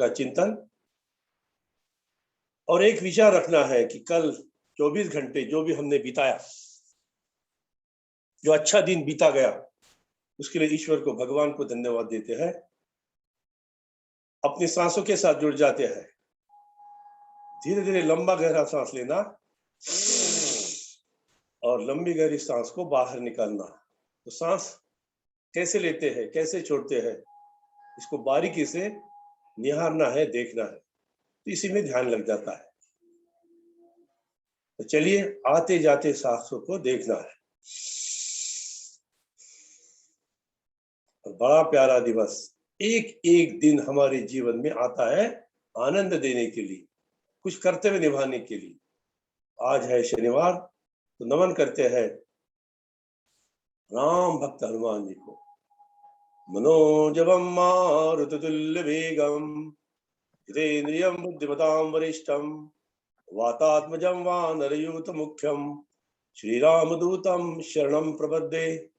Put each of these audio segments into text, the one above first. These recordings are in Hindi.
का चिंतन, और एक विचार रखना है कि कल 24 घंटे जो भी हमने बिताया, जो अच्छा दिन बीता गया, उसके लिए ईश्वर को, भगवान को धन्यवाद देते हैं। अपनी सांसों के साथ जुड़ जाते हैं। धीरे धीरे लंबा गहरा सांस लेना और लंबी गहरी सांस को बाहर निकालना। तो सांस कैसे लेते हैं, कैसे छोड़ते हैं, इसको बारीकी से निहारना है, देखना है, तो इसी में ध्यान लग जाता है। तो चलिए, आते जाते सांसों को देखना है। और बड़ा प्यारा दिवस, एक एक दिन हमारे जीवन में आता है आनंद देने के लिए, कुछ कर्तव्य निभाने के लिए। आज है शनिवार, तो नमन करते हैं राम भक्त हनुमान जी को। मनोजवम मारुततुल्य वेगम जितेन्द्रियं बुद्धिमतां वरिष्ठं वातात्मजं वानरयूथ मुख्यम श्री रामदूतम शरणं प्रपद्ये।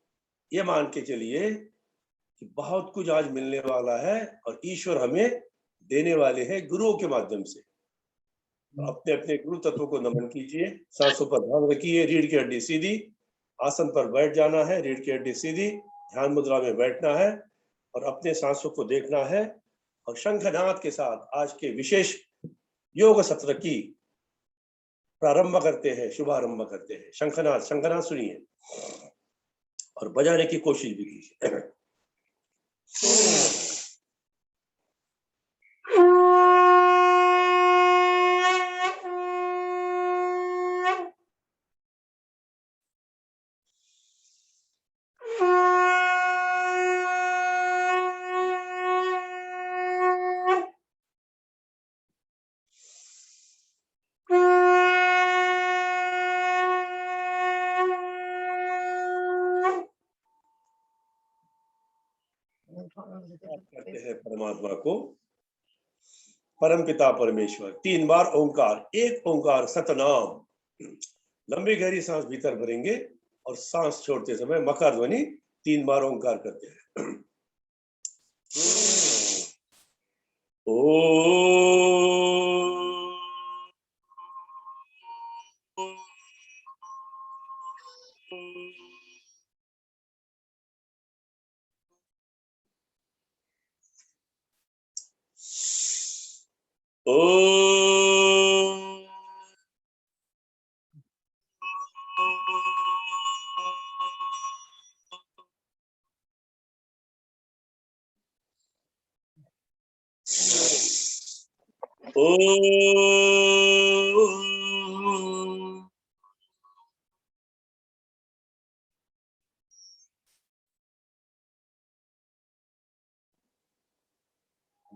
ये मान के चलिए कि बहुत कुछ आज मिलने वाला है और ईश्वर हमें देने वाले हैं गुरुओं के माध्यम से। तो अपने अपने गुरु तत्व को नमन कीजिए, सांसों पर ध्यान रखिए, रीढ़ की हड्डी सीधी, आसन पर बैठ जाना है, रीढ़ की हड्डी सीधी, ध्यान मुद्रा में बैठना है और अपने सांसों को देखना है। और शंखनाद के साथ आज के विशेष योग सत्र की प्रारंभ करते हैं, शुभारंभ करते हैं। शंखनाद, शंखनाद सुनिए और बजाने की कोशिश भी कीजिए। करते हैं परमात्मा को, परम पिता परमेश्वर। 3 बार ओंकार, एक ओंकार सतनाम। लंबी गहरी सांस भीतर भरेंगे और सांस छोड़ते समय मकार ध्वनि 3 बार ओंकार करते हैं।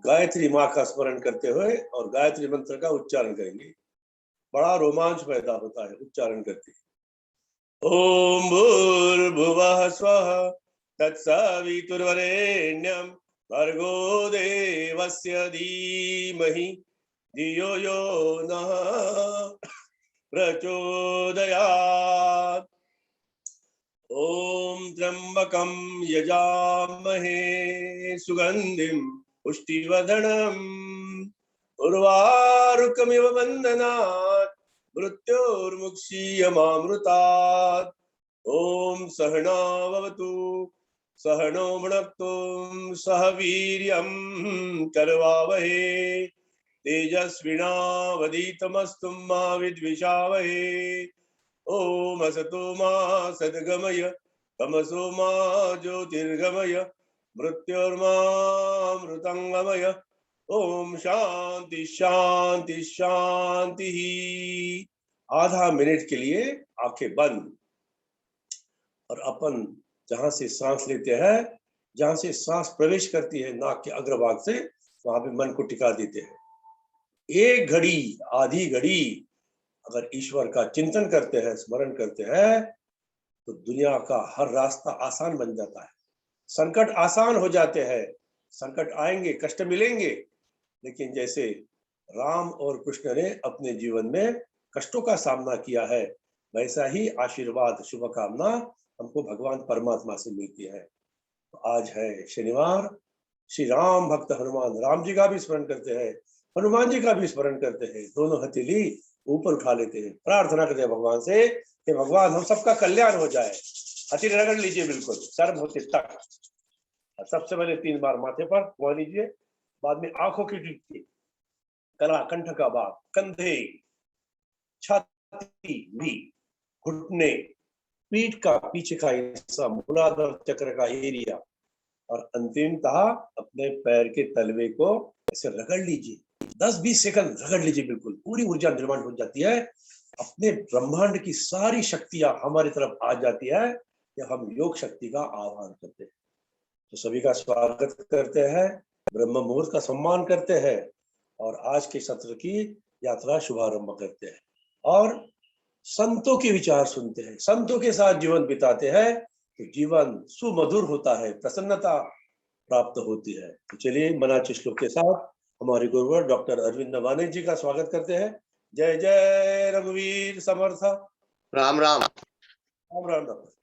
गायत्री माँ का स्मरण करते हुए और गायत्री मंत्र का उच्चारण करेंगे। बड़ा रोमांच पैदा होता है उच्चारण करते। ओम भूर्भुवः स्वः तत्सवितुर्वरेण्यं भर्गो देवस्य धीमहि धियो यो नः प्रचोदयात्। ओम त्र्यंबकं यजामहे सुगंधिं पुष्टिवर्धनम् उर्वारुकमिव बन्धनात् मृत्योर्मुक्षीयमामृतात्। ओम सहनावतु सहनो भुनक्तु सह वीर्यं करवावहे तेजस्विनावधीतमस्तु मा विद्विषावहे। ओम असतो मा सद्गमय तमसो मा ज्योतिर्गमय मृत्योर्मामृतंगमय। ओम शांति शांति शांति। आधा मिनट के लिए आंखें बंद और अपन जहां से सांस लेते हैं, जहां से सांस प्रवेश करती है नाक के अग्रभाग से, वहां पे मन को टिका देते हैं। एक घड़ी, आधी घड़ी अगर ईश्वर का चिंतन करते हैं, स्मरण करते हैं, तो दुनिया का हर रास्ता आसान बन जाता है। संकट आसान हो जाते हैं। संकट आएंगे, कष्ट मिलेंगे, लेकिन जैसे राम और कृष्ण ने अपने जीवन में कष्टों का सामना किया है, वैसा ही आशीर्वाद, शुभकामना हमको भगवान परमात्मा से मिलती है। तो आज है शनिवार, श्री राम भक्त हनुमान, राम जी का भी स्मरण करते हैं, हनुमान जी का भी स्मरण करते हैं, दोनों हथेली ऊपर उठा लेते हैं, प्रार्थना करते हैं भगवान से कि भगवान हम सबका कल्याण हो जाए। हथेली रगड़ लीजिए बिल्कुल सर्व होते तक। सबसे पहले 3 बार माथे पर घुमा लीजिए, बाद में आंखों की ड्रिप्टी, गला, कंठ का भाग, कंधे, छाती भी, घुटने, पीठ का पीछे का हिस्सा, मूलाधार चक्र का एरिया, और अंतिमतः अपने पैर के तलवे को ऐसे रगड़ लीजिए। 10-20 सेकंड रगड़ लीजिए, बिल्कुल पूरी ऊर्जा निर्माण हो जाती है। अपने ब्रह्मांड की सारी शक्तियां हमारी तरफ आ जाती है जब हम योग शक्ति का आह्वान करते हैं। तो सभी का स्वागत करते हैं, ब्रह्म मुहूर्त का सम्मान करते हैं और आज के सत्र की यात्रा शुभारंभ करते हैं और संतों के विचार सुनते हैं, संतों के साथ जीवन बिताते हैं तो जीवन सुमधुर होता है, प्रसन्नता प्राप्त होती है। तो चलिए मनाचे श्लोक के साथ हमारे गुरुवर डॉक्टर अरविंद नवाने जी का स्वागत करते हैं। जय जय रघुवीर समर्थ। राम राम। राम राम डॉक्टर।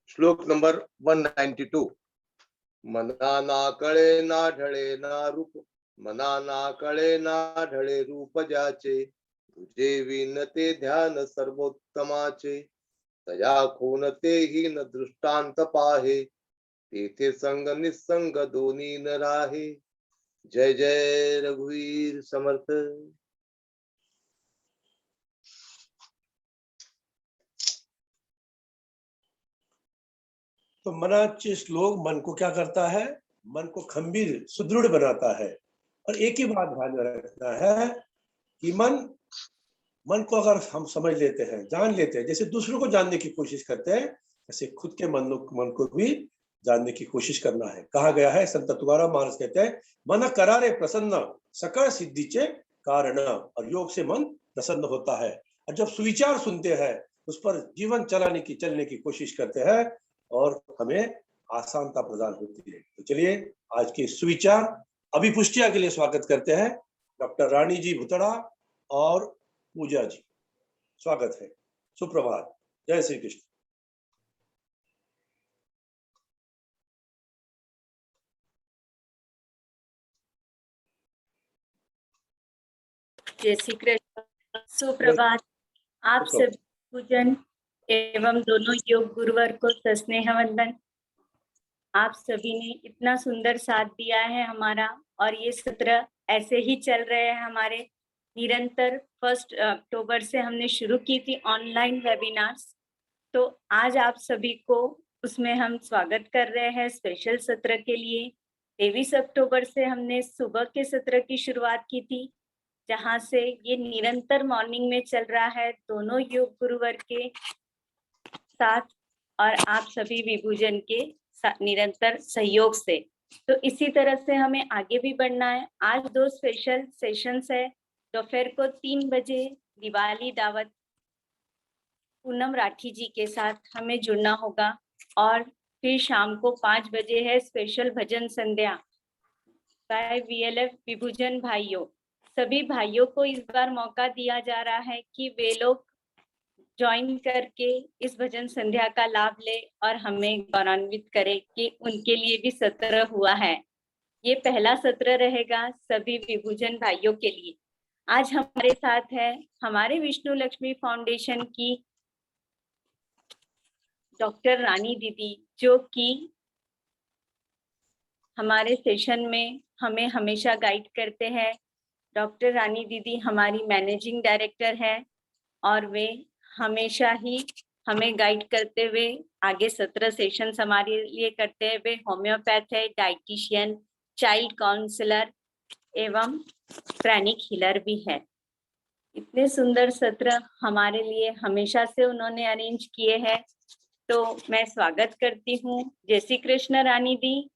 श्लोक नंबर 192। मना ना कळे ना ढळे ना रूप, मना ना कळे ना ढळे रूप ज्याचे, तुझे विनते ध्यान सर्वोत्तमाचे, तया खोनते ही न दृष्टांत पाहे, तेथे संग निसंग दोन्ही न राहे। जय जय रघुवीर समर्थ। तो मनाचे श्लोक मन को क्या करता है? मन को खंबीर सुदृढ़ बनाता है। और एक ही बात ध्यान में रखना है कि मन को अगर हम समझ लेते हैं, जान लेते हैं, जैसे दूसरों को जानने की कोशिश करते हैं, ऐसे खुद के मन को भी जानने की कोशिश करना है। कहा गया है, संत तुकाराम महाराज कहते हैं, मन करारे प्रसन्न सकल सिद्धीचे कारण। और योग से मन प्रसन्न होता है और जब सुविचार सुनते हैं उस पर जीवन चलने की कोशिश करते हैं और हमें आसानता प्रदान होती है। तो चलिए आज के सुविचार अभिपुष्टिया के लिए स्वागत करते हैं डॉक्टर रानी जी भुतड़ा और पूजा जी, स्वागत है। सुप्रभात। जय श्री कृष्ण। जय श्री कृष्ण। सुप्रभात। आप सभी पूजन एवं दोनों योग गुरुवर को सस्नेह वंदन। आप सभी ने इतना सुंदर साथ दिया है हमारा, और ये सत्र ऐसे ही चल रहे हैं हमारे निरंतर। 1 अक्टूबर से हमने शुरू की थी ऑनलाइन वेबिनार्स, तो आज आप सभी को उसमें हम स्वागत कर रहे हैं स्पेशल सत्र के लिए। 23 अक्टूबर से हमने सुबह के सत्र की शुरुआत की थी, जहां से ये निरंतर मॉर्निंग में चल रहा है दोनों योग गुरुवर के साथ और आप सभी विभूजन के निरंतर सहयोग से। तो इसी तरह से हमें आगे भी बढ़ना है। आज 2 स्पेशल सेशंस है। दोपहर को 3 बजे दिवाली दावत पूनम राठी जी के साथ हमें जुड़ना होगा, और फिर शाम को 5 बजे है स्पेशल भजन संध्या बाय VLF विभूजन भाइयों। सभी भाइयों को इस बार मौका दिया जा रहा है कि वे लोग ज्वाइन करके इस भजन संध्या का लाभ ले और हमें गौरवान्वित करे कि उनके लिए भी सत्र हुआ है। ये पहला सत्र रहेगा सभी विभूजन भाइयों के लिए। आज हमारे साथ है हमारे विष्णु लक्ष्मी फाउंडेशन की डॉक्टर रानी दीदी, जो कि हमारे सेशन में हमें हमेशा गाइड करते हैं। डॉक्टर रानी दीदी हमारी मैनेजिंग डायरेक्टर है और वे हमेशा ही हमें गाइड करते हुए आगे 17 सेशंस हमारे लिए करते हैं। वे होम्योपैथ है, डाइटिशियन, चाइल्ड काउंसलर एवं प्राणिक हीलर भी है। इतने सुंदर सत्र हमारे लिए हमेशा से उन्होंने अरेंज किए हैं, तो मैं स्वागत करती हूँ। जय श्री कृष्ण रानी दी।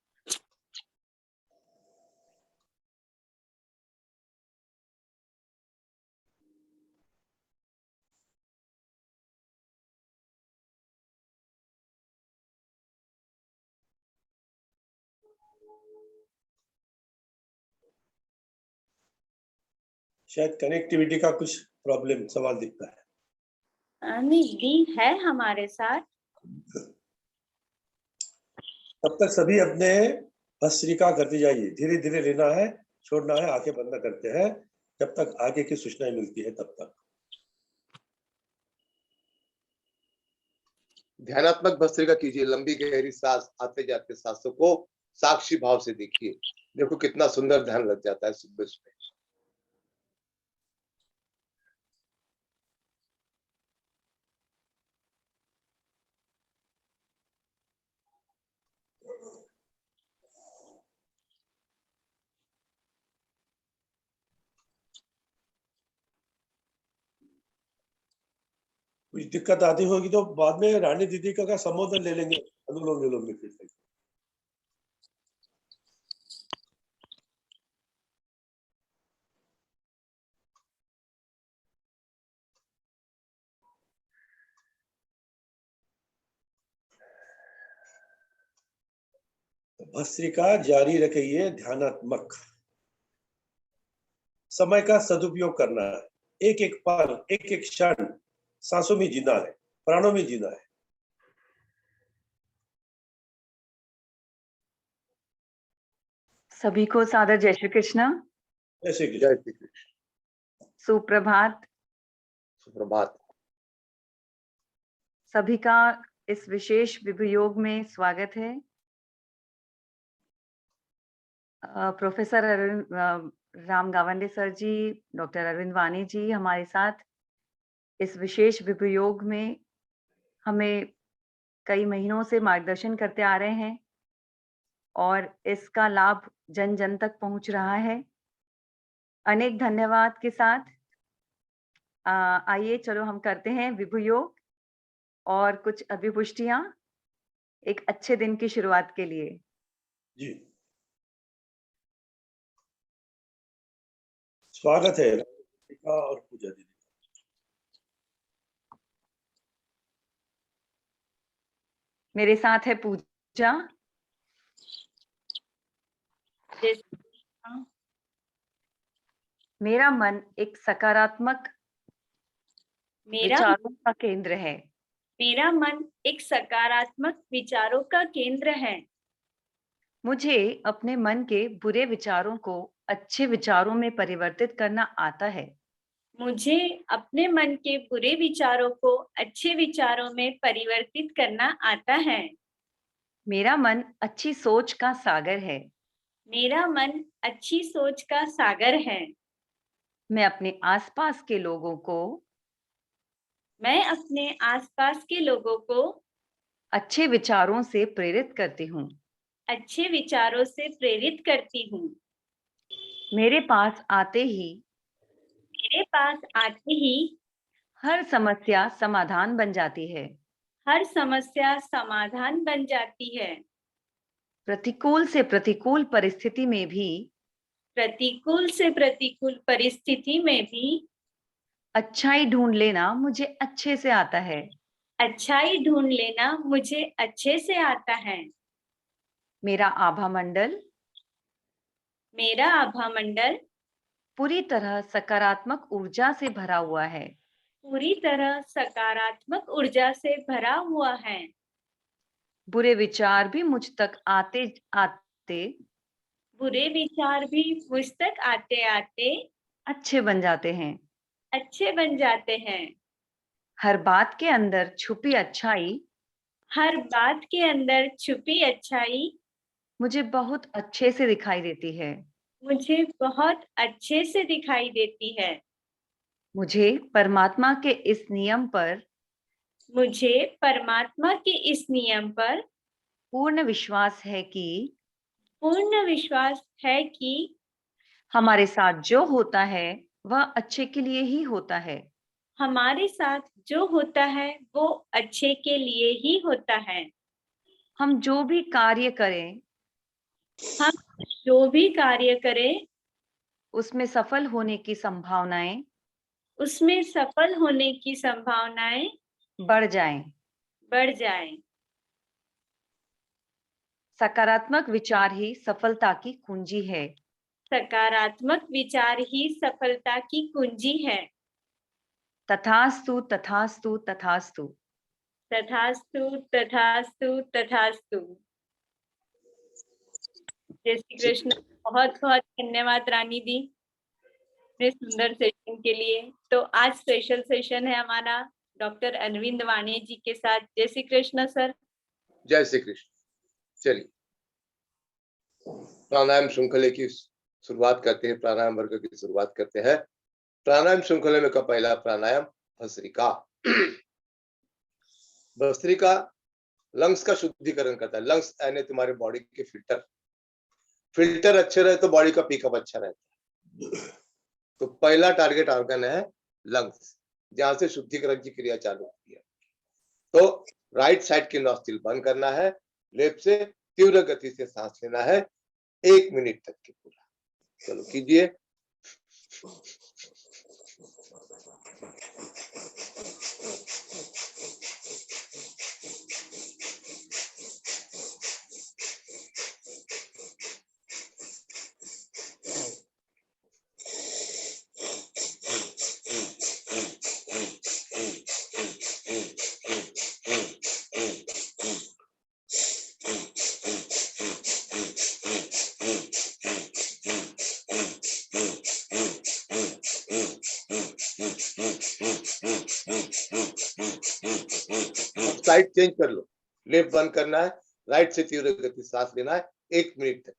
शायद कनेक्टिविटी का कुछ प्रॉब्लम सवाल दिखता है। नहीं, दी है हमारे साथ। तब तक सभी अपने भस्त्रिका करते जाइए, धीरे धीरे लेना है, छोड़ना है, आंखें बंद करते हैं जब तक आगे की सूचनाएं मिलती है तब तक। ध्यानात्मक भस्त्रिका कीजिए, लंबी गहरी सांस आते जाते सांसों को साक्षी भाव से देखिए। देखो कितना सुंदर ध्यान लग जाता है सुबह सुबह। कुछ दिक्कत आती होगी तो बाद में रानी दीदी का संबोधन ले लेंगे अनुलोम विलोम में फिर से। भस्त्रिका जारी रखिए, ध्यानात्मक समय का सदुपयोग करना है, एक एक पल, एक एक क्षण सांसों में जीना है, प्राणों में जीना है। सभी को सादर जय श्री कृष्ण। जैसे कि जय श्री कृष्ण। सुप्रभात। सुप्रभात। सभी का इस विशेष विभु योग में स्वागत है। प्रोफेसर राम गावंडे सर जी, डॉक्टर अरविंद वानी जी हमारे साथ इस विशेष विभु योग में हमें कई महीनों से मार्गदर्शन करते आ रहे हैं और इसका लाभ जन जन तक पहुंच रहा है। अनेक धन्यवाद के साथ आइए चलो हम करते हैं विभु योग और कुछ अभिपुष्टियां एक अच्छे दिन की शुरुआत के लिए। जी स्वागत है और पूजा दीदी। मेरे साथ है पूजा। मेरा मन एक सकारात्मक विचारों का केंद्र है। मेरा मन एक सकारात्मक विचारों का केंद्र है। मुझे अपने मन के बुरे विचारों को अच्छे विचारों में परिवर्तित करना आता है। मुझे अपने मन के बुरे विचारों को अच्छे विचारों में परिवर्तित करना आता है। मेरा मन अच्छी सोच का सागर है। मेरा मन अच्छी सोच का सागर है। मैं अपने आसपास के लोगों को अच्छे विचारों से प्रेरित करती हूँ। अच्छे विचारों से प्रेरित करती हूँ। मेरे पास आते ही हर समस्या समाधान बन जाती है। हर समस्या समाधान बन जाती है। प्रतिकूल से प्रतिकूल परिस्थिति में भी अच्छाई ढूंढ लेना मुझे अच्छे से आता है। अच्छाई ढूंढ लेना मुझे अच्छे से आता है। मेरा आभा मंडल पूरी तरह सकारात्मक ऊर्जा से भरा हुआ है। पूरी तरह सकारात्मक ऊर्जा से भरा हुआ है। बुरे विचार भी मुझ तक आते आते अच्छे बन जाते हैं। हर बात के अंदर छुपी अच्छाई मुझे बहुत अच्छे से दिखाई देती है। मुझे परमात्मा के इस नियम पर पूर्ण विश्वास है कि हमारे साथ जो होता है वह अच्छे के लिए ही होता है। हमारे साथ जो होता है वो अच्छे के लिए ही होता है। हम जो भी कार्य करें उसमें सफल होने की संभावनाएं बढ़ जाएं। सकारात्मक विचार ही सफलता की कुंजी है। सकारात्मक विचार ही सफलता की कुंजी है। तथास्तु तथास्तु तथास्तु। तथास्तु तथास्तु तथास्तु। जय श्री कृष्ण। बहुत बहुत धन्यवाद रानी दी इतने सुंदर सेशन के लिए। तो आज स्पेशल सेशन है हमारा डॉक्टर अरविंद वाणी जी के साथ। जय श्री कृष्ण सर। जय श्री कृष्ण। चलिए प्राणायाम श्रृंखले की शुरुआत करते हैं, प्राणायाम वर्ग की शुरुआत करते हैं। प्राणायाम श्रृंखले में का पहला प्राणायाम भस्त्रिका। भस्त्रिका लंग्स का शुद्धिकरण करता है। लंग्स यानी तुम्हारे बॉडी के फिल्टर अच्छे रहे तो बॉडी का पिकअप अच्छा रहता है। तो पहला टारगेट ऑर्गन है लंग्स, जहां से शुद्धिकरण की क्रिया चालू होती है। तो राइट साइड की नॉस्ट्रिल बंद करना है, लेफ्ट से तीव्र गति से सांस लेना है 1 मिनट तक के पूरा। चलो कीजिए। साइड चेंज कर लो। लेफ्ट बंद करना है, राइट से तीव्र गति सांस लेना है 1 मिनट तक।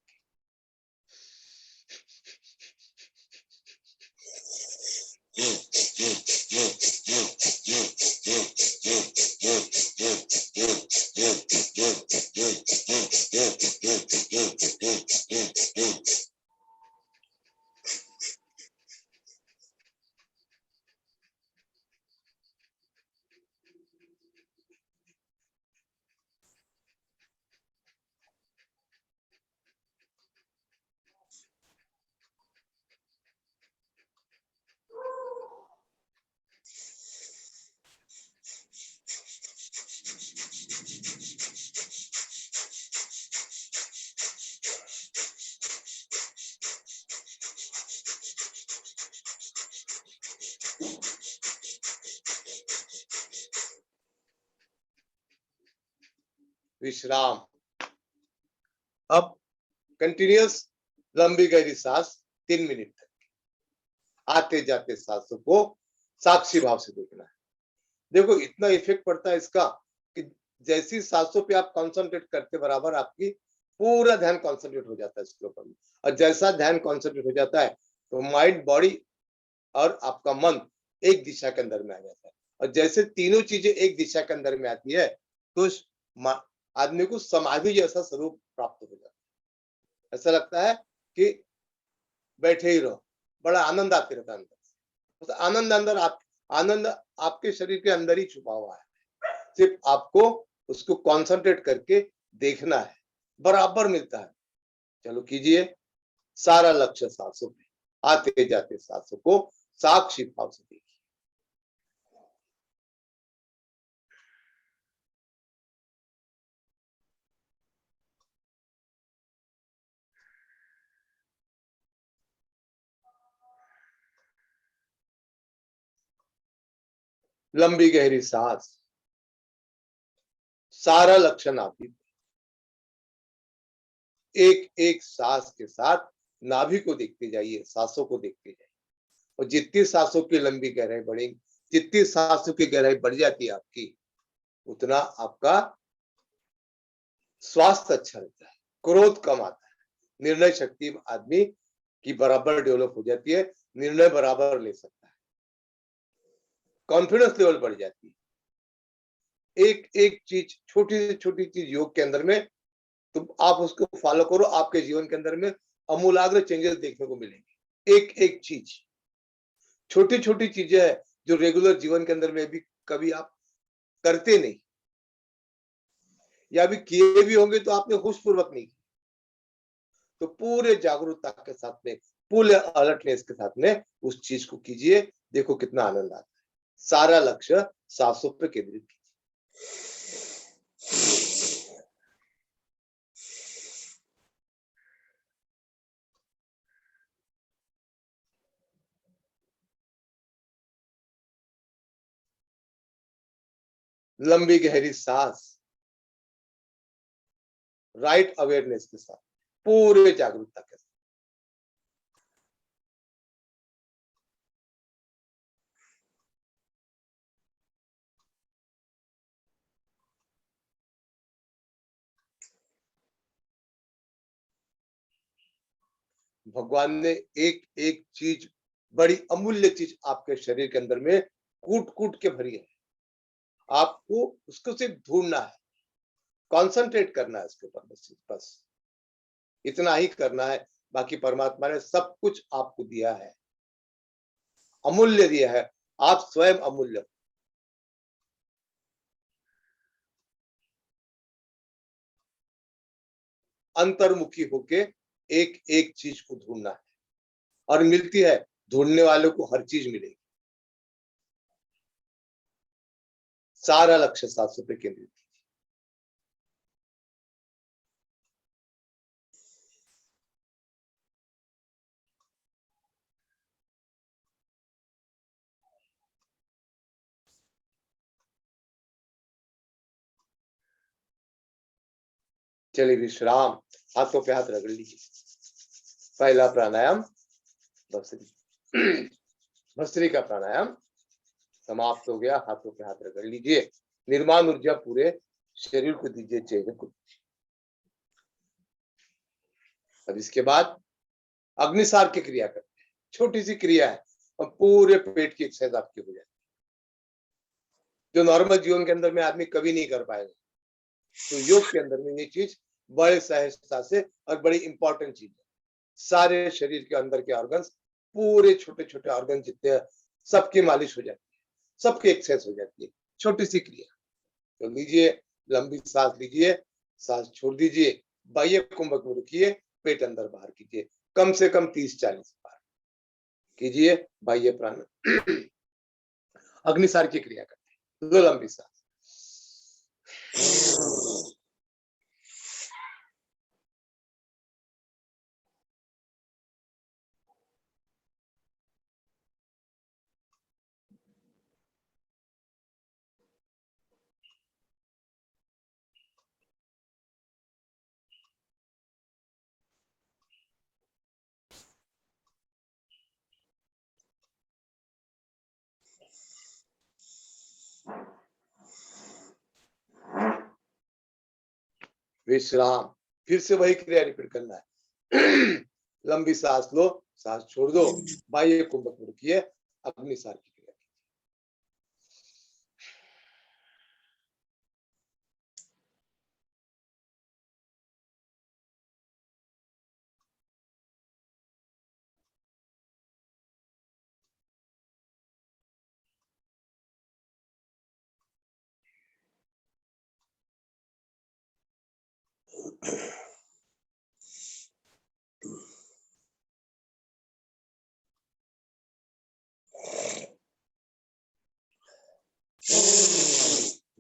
विश्राम। अब कंटिन्यूअस लंबी गहरी सांस 3 मिनट तक। आते जाते सांसों को साक्षी भाव से देखना है। देखो इतना इफेक्ट पड़ता है इसका कि जैसी सांसों पे आप कंसंट्रेट करते बराबर आपकी पूरा ध्यान कंसंट्रेट हो जाता है इसके ऊपर। और जैसा ध्यान कंसंट्रेट हो जाता है तो माइंड, बॉडी और आपका मन एक दिशा के अंदर में आ जाता है। और जैसे तीनों चीजें एक दिशा के अंदर में आती है तो आदमी को समाधि जैसा स्वरूप प्राप्त हो जाता है। ऐसा लगता है कि बैठे ही रहो, बड़ा आनंद आते रहता है अंदर। आनंद अंदर आनंद आपके शरीर के अंदर ही छुपा हुआ है। सिर्फ आपको उसको कंसंट्रेट करके देखना है, बराबर मिलता है। चलो कीजिए। सारा लक्ष्य सांसों पे, आते जाते सांसों को साक्षी भाव से देखिए। लंबी गहरी सांस, सारा लक्ष्य नाभि। एक एक सांस के साथ नाभि को देखते जाइए, सांसों को देखते जाइए। और जितनी सांसों की लंबी गहराई बढ़ेगी, जितनी सांसों की गहराई बढ़ जाती है आपकी, उतना आपका स्वास्थ्य अच्छा रहता है, क्रोध कम आता है, निर्णय शक्ति आदमी की बराबर डेवलप हो जाती है, निर्णय बराबर ले सकता है, कॉन्फिडेंस लेवल बढ़ जाती है। एक एक चीज, छोटी से छोटी चीज योग के अंदर में तो आप उसको फॉलो करो, आपके जीवन के अंदर में अमूलाग्र चेंजेस देखने को मिलेंगे। एक एक चीज, छोटी छोटी चीजें है जो रेगुलर जीवन के अंदर में भी कभी आप करते नहीं, या भी किए भी होंगे तो आपने होशपूर्वक नहीं किया। तो पूरे जागरूकता के साथ में, पूरे अलर्टनेस के साथ में उस चीज को कीजिए। देखो कितना आनंद आता है। सारा लक्ष्य सांसों पर केंद्रित कीजिए। लंबी गहरी सांस, राइट अवेयरनेस के साथ, पूरे जागरूकता के साथ। भगवान ने एक एक चीज, बड़ी अमूल्य चीज आपके शरीर के अंदर में कूट कूट के भरी है। आपको उसको सिर्फ ढूंढना है, कॉन्सेंट्रेट करना है उसके ऊपर, बस इतना ही करना है। बाकी परमात्मा ने सब कुछ आपको दिया है, अमूल्य दिया है। आप स्वयं अमूल्य। अंतर्मुखी होके एक एक चीज को ढूंढना है, और मिलती है। ढूंढने वालों को हर चीज मिलेगी। सारा लक्ष्य शास्त्र पे केंद्रित। चलिए विश्राम, हाथों पे हाथ रगड़ लीजिए। पहला प्राणायाम भस्त्री, भस्त्री का प्राणायाम समाप्त हो गया। हाथों पे हाथ रगड़ लीजिए। निर्माण ऊर्जा पूरे शरीर को दीजिए, चेहरे को। अब इसके बाद अग्निसार की क्रिया करते हैं। छोटी सी क्रिया है और पूरे पेट की एक्सरसाइज आपकी हो जाती है, जो नॉर्मल जीवन के अंदर में आदमी कभी नहीं कर पाएगा। तो योग के अंदर में ये चीज बड़े सहजता से और बड़ी इंपॉर्टेंट चीज है। सारे शरीर के अंदर के ऑर्गन्स, पूरे छोटे छोटे ऑर्गन जितने हैं, सबकी मालिश हो जाती है, सबकी एक्सरसाइज हो जाती है। छोटी सी क्रिया तो लीजिए। लंबी सांस लीजिए, सांस छोड़ दीजिए। बाह्य कुंभक में रुकिए, पेट अंदर बाहर कीजिए। कम से कम 30-40 बार कीजिए बाह्य प्राण। अग्निसार की क्रिया करते हैं। लो लंबी सांस। विश्राम, फिर से वही क्रिया रिपीट करना है। लंबी सांस लो, सांस छोड़ दो, बाह्य कुंभक में रुकिए, अग्निसार की क्रिया।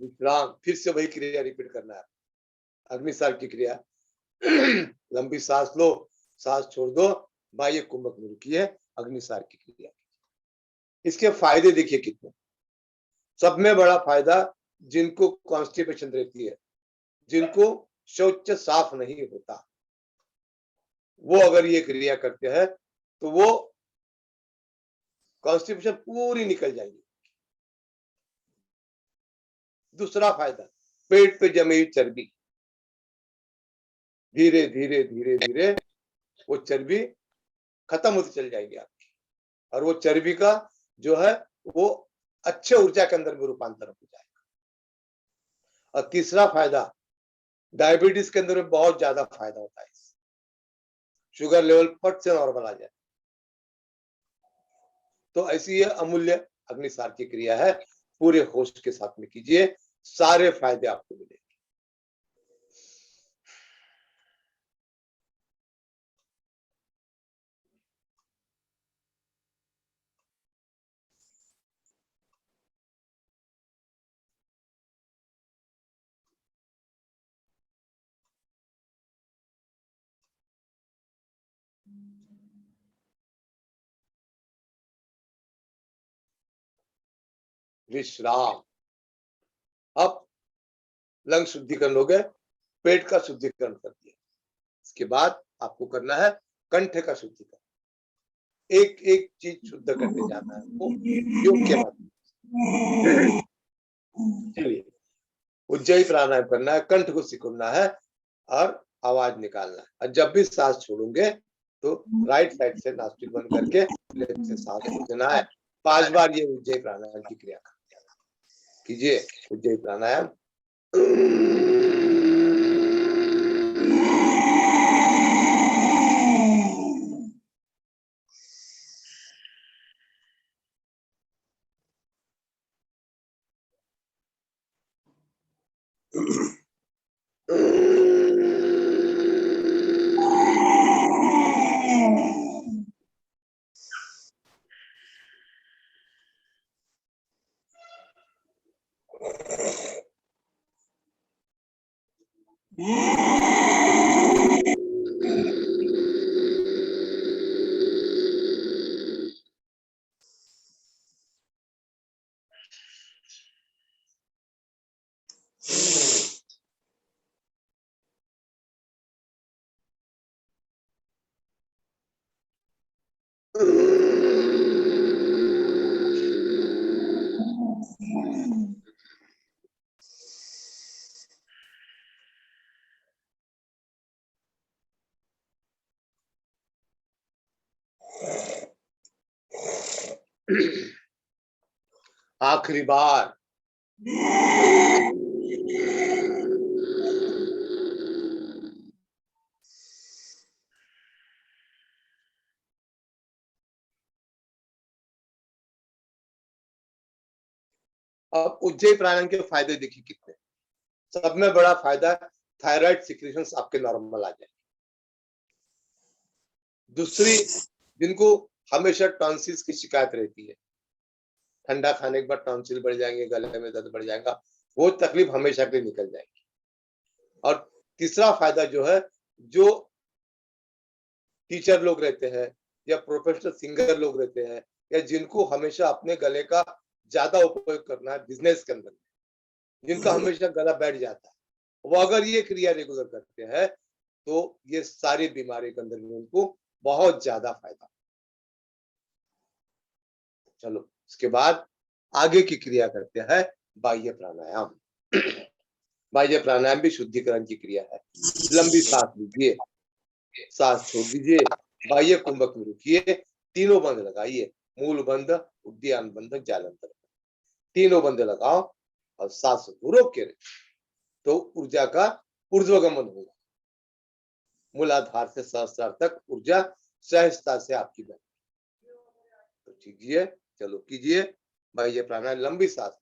विश्राम, फिर से वही क्रिया रिपीट करना है। अग्निसार की क्रिया। लंबी सांस लो, सांस छोड़ दो, बाह्य कुंभक में रुकिए, अग्निसार की क्रिया। इसके फायदे देखिए कितने। सब में बड़ा फायदा, जिनको कॉन्स्टिपेशन रहती है, जिनको शौच साफ नहीं होता, वो अगर ये क्रिया करते हैं तो वो कॉन्स्टिपेशन पूरी निकल जाएगी। दूसरा फायदा, पेट पे जमी हुई चर्बी धीरे धीरे धीरे धीरे वो चर्बी खत्म होती चल जाएगी आपकी, और वो चर्बी का जो है वो अच्छे ऊर्जा के अंदर में रूपांतर हो जाएगा। और तीसरा फायदा, डायबिटीज के अंदर में बहुत ज्यादा फायदा होता है। शुगर लेवल फट से नॉर्मल आ जाए। तो ऐसी ये अमूल्य अग्निसार की क्रिया है। पूरे होश के साथ में कीजिए, सारे फायदे आपको मिलेंगे। विश्राम, अब लंग शुद्धिकरण हो गए, पेट का शुद्धिकरण कर दिया। इसके बाद आपको करना है कंठ का शुद्धिकरण। एक एक चीज शुद्ध करते जाना है वो योग के माध्यम। चलिए, उज्जयी प्राणायाम करना है, कंठ को सिकुड़ना है और आवाज निकालना है। और जब भी सांस छोड़ोगे तो राइट साइड से नास्टिल बंद करके लेफ्ट से सांस छोड़ना है। 5 बार ये उज्जयी प्राणायाम की क्रिया कीजिए। उज्जयी प्राणायाम। आखिरी बार। अब उज्जयी प्राणायाम के फायदे देखिए कितने। सब में बड़ा फायदा, थायराइड सिक्रीशंस आपके नॉर्मल आ जाए। दूसरी, जिनको हमेशा टॉन्सिल्स की शिकायत रहती है, ठंडा खाने के बाद टॉन्सिल बढ़ जाएंगे, गले में दर्द बढ़ जाएगा, वो तकलीफ हमेशा के लिए निकल जाएगी। और तीसरा फायदा जो है, जो टीचर लोग रहते हैं या प्रोफेशनल सिंगर लोग रहते हैं या जिनको हमेशा अपने गले का ज्यादा उपयोग करना है बिजनेस के अंदर, जिनका हमेशा गला बैठ जाता है, वो अगर ये क्रिया रेगुलर करते हैं तो ये सारी बीमारी के अंदर में उनको बहुत ज्यादा फायदा। चलो, इसके बाद आगे की क्रिया करते हैं बाह्य प्राणायाम। बाह्य प्राणायाम भी शुद्धिकरण की क्रिया है। लंबी सांस लीजिए, सांस छोड़ दीजिए, बाह्य कुंभक में रुकिए, तीनों बंद लगाइए, मूल बंध, उद्यान बंध, जालंधर, तीनों बंद लगाओ और सांस को रोक के तो ऊर्जा का ऊर्ध्वगमन होगा। मूलाधार से सहस्रार तक ऊर्जा सहजता से आपकी बनेगी। तो कीजिए, चलो कीजिए बाह्य प्राणायाम। लंबी सांस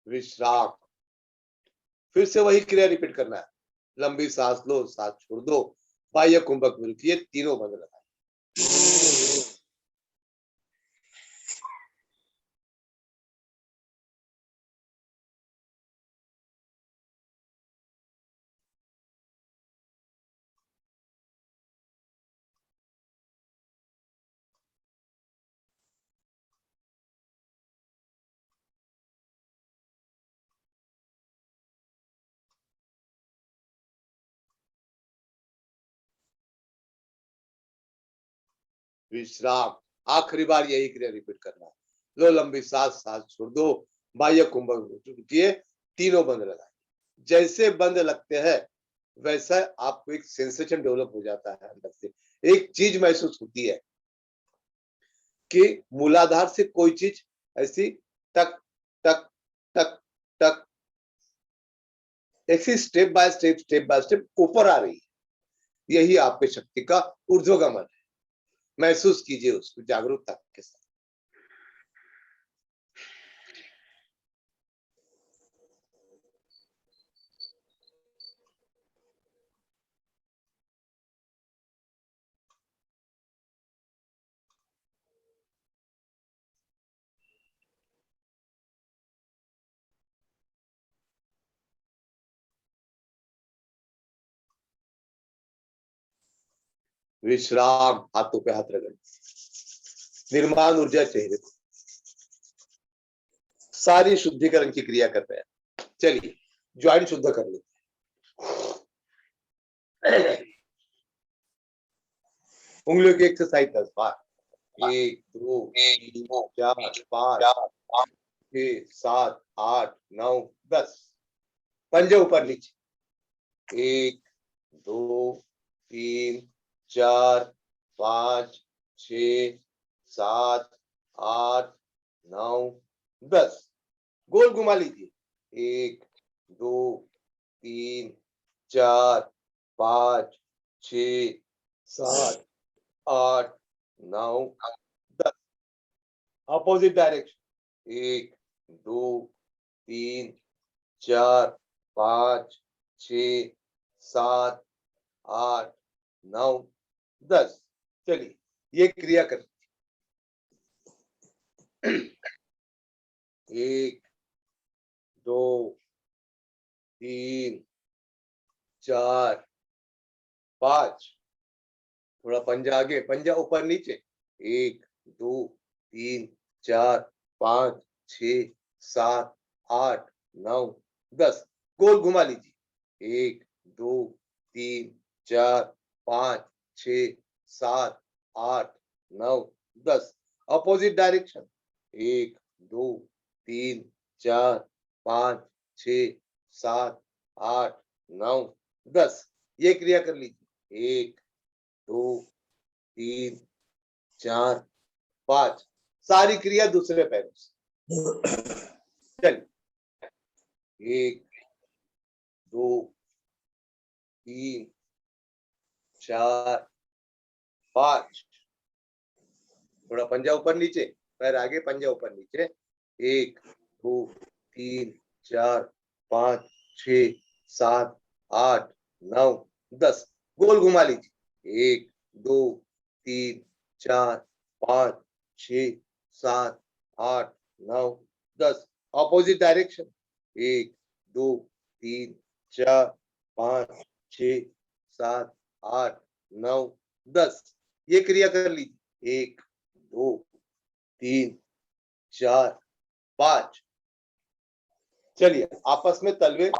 विश्राम। फिर से वही क्रिया रिपीट करना है। लंबी सांस लो, सांस छोड़ दो, बाह्य कुंभक में रुकिए, तीनों बंद लगाए। विश्राम। आखिरी बार यही क्रिया रिपीट करना है। लो लंबी सांस, सांस छोड़ दो, बाह्य कुंभक में रुकिए, तीनों बंद लगाए। जैसे बंद लगते हैं वैसा आपको एक सेंसेशन डेवलप हो जाता है अंदर से। एक चीज महसूस होती है कि मूलाधार से कोई चीज ऐसी टक टक टक टक ऐसी स्टेप बाय स्टेप ऊपर आ रही है। यही आपके शक्ति का ऊर्ध्वगमन है। महसूस कीजिए उसको जागरूकता के साथ। विश्राम, हाथों पे हाथ रगड़, निर्माण ऊर्जा चेहरे को, सारी शुद्धिकरण की क्रिया कर रहे हैं। चलिए ज्वाइंट शुद्ध कर लेते हैं। उंगलियों की एक्सरसाइज 10 बार। 1 2 3 4 5 6 7 8 9 10। पंजे ऊपर नीचे। 1 2 3 4 5 6 7 8 9 10। गोल घुमा लीजिए। 1 2 3 4 5 6 7 8 9 10। Opposite direction. 1 2 3 4 5 6 7 8 9 10। चलिए ये क्रिया कर 1 2 3 4 5। थोड़ा पंजा आगे, पंजा ऊपर नीचे। 1 2 3 4 5 6 7 8 9 10। गोल घुमा लीजिए। 1 2 3 4 5 6 7 8 9 10। Opposite direction. 1 2 3 4 5 6 7 8 9 10। ये क्रिया कर लीजिए। 1 2 3 4 5। सारी क्रिया दूसरे पैरों से। चलिए 1 2 3 4 5। थोड़ा पंजा ऊपर नीचे, पैर आगे, पंजा ऊपर नीचे। 1 2 3 4 5 6 7 8 9 10। गोल घुमा लीजिए। 1 2 3 4 5 6 7 8 9 10। Opposite direction. 1 2 3 4 5 6 7 8 9 10। ये क्रिया कर लीजिए। 1 2 3 4 5। चलिए आपस में तलवे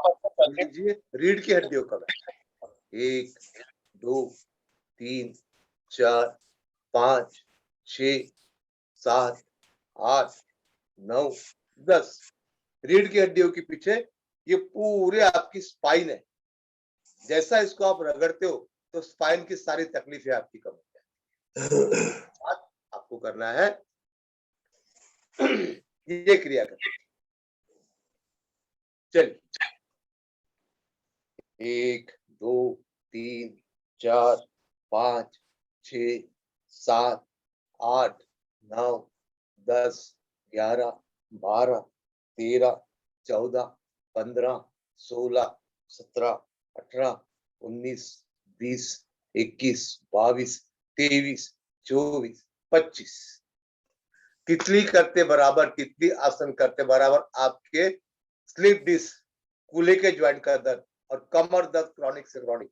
लीजिए, रीढ़ की हड्डियों का। 1 2 3 4 5 6 7 8 9 10। रीढ़ की हड्डियों के पीछे ये पूरे आपकी स्पाइन है। जैसा इसको आप रगड़ते हो तो स्पाइन की सारी तकलीफें आपकी कम हो जाती। आपको करना है ये क्रिया करना। चलिए 1 2 3 4 5 6 7 8 9 10 11 12 13 14 15 16 17 18 19 20 21 22 23 24 25। तितली करते बराबर, तितली आसन करते बराबर आपके स्लिप डिस्क, कूल्हे के ज्वाइंट का दर्द और कमर दर्द, क्रॉनिक से क्रॉनिक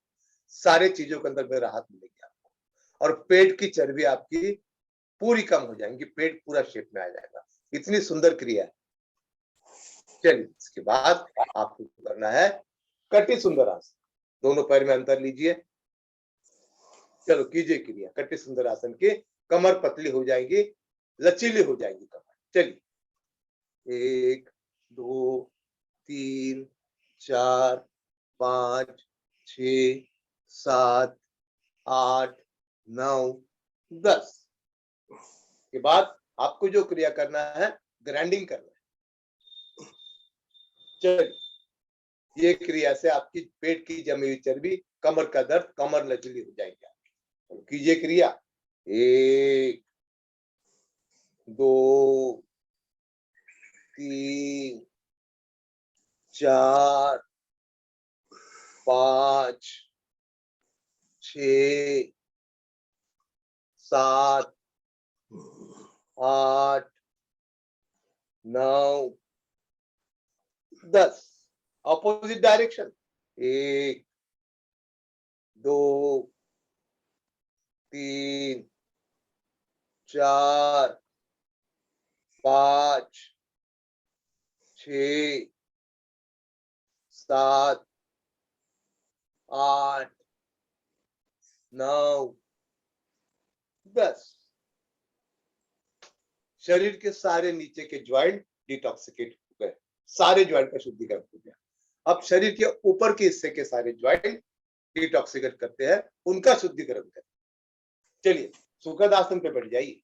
सारे चीजों के अंदर में राहत मिलेगी आपको। और पेट की चर्बी आपकी पूरी कम हो जाएगी, पेट पूरा शेप में आ जाएगा। इतनी सुंदर क्रिया है। चलिए इसके बाद आपको करना है कटी सुंदर आसन। दोनों पैर में अंतर लीजिए। चलो कीजिए क्रिया कटी सुंदर आसन की। कमर पतली हो जाएगी, लचीली हो जाएगी कमर। चलिए 1 2 3 4 5 6 7 8 9 10 के बाद आपको जो क्रिया करना है ग्राइंडिंग करना है। चलिए ये क्रिया से आपकी पेट की जमी हुई चर्बी, कमर का दर्द, कमर लचीली हो जाएगी। कीजिए क्रिया 1 2 3 4 5 6 7 8 9 10 ऑपोजिट डायरेक्शन 1 2 3 4 5 6 7 8 9 10 शरीर के सारे नीचे के ज्वाइंट डिटॉक्सिकेट हो गए, सारे ज्वाइंट का शुद्धिकरण हो गया। अब शरीर के ऊपर के हिस्से के सारे ज्वाइंट डिटॉक्सिकेट करते हैं, उनका शुद्धिकरण करें। चलिए सुखद आसन पे बैठ जाइए।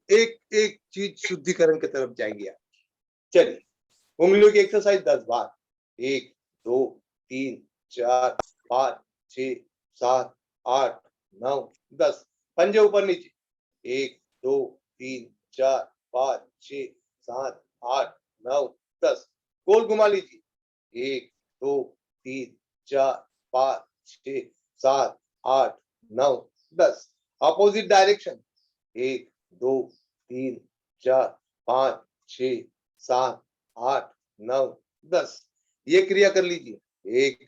एक एक चीज शुद्धिकरण की तरफ जाएंगे आप। चलिए उंगलियों की एक्सरसाइज 10 बार। 1 2 3 4 5 6 7 8 9 10 पंजे ऊपर नीचे 1 2 3 4 5 6 7 8 9 10 गोल घुमा लीजिए 1 2 3 4 5 6 7 8 9 10 अपोजिट डायरेक्शन 1 2 3 4 5 6 7 8 9 10 ये क्रिया कर लीजिए 1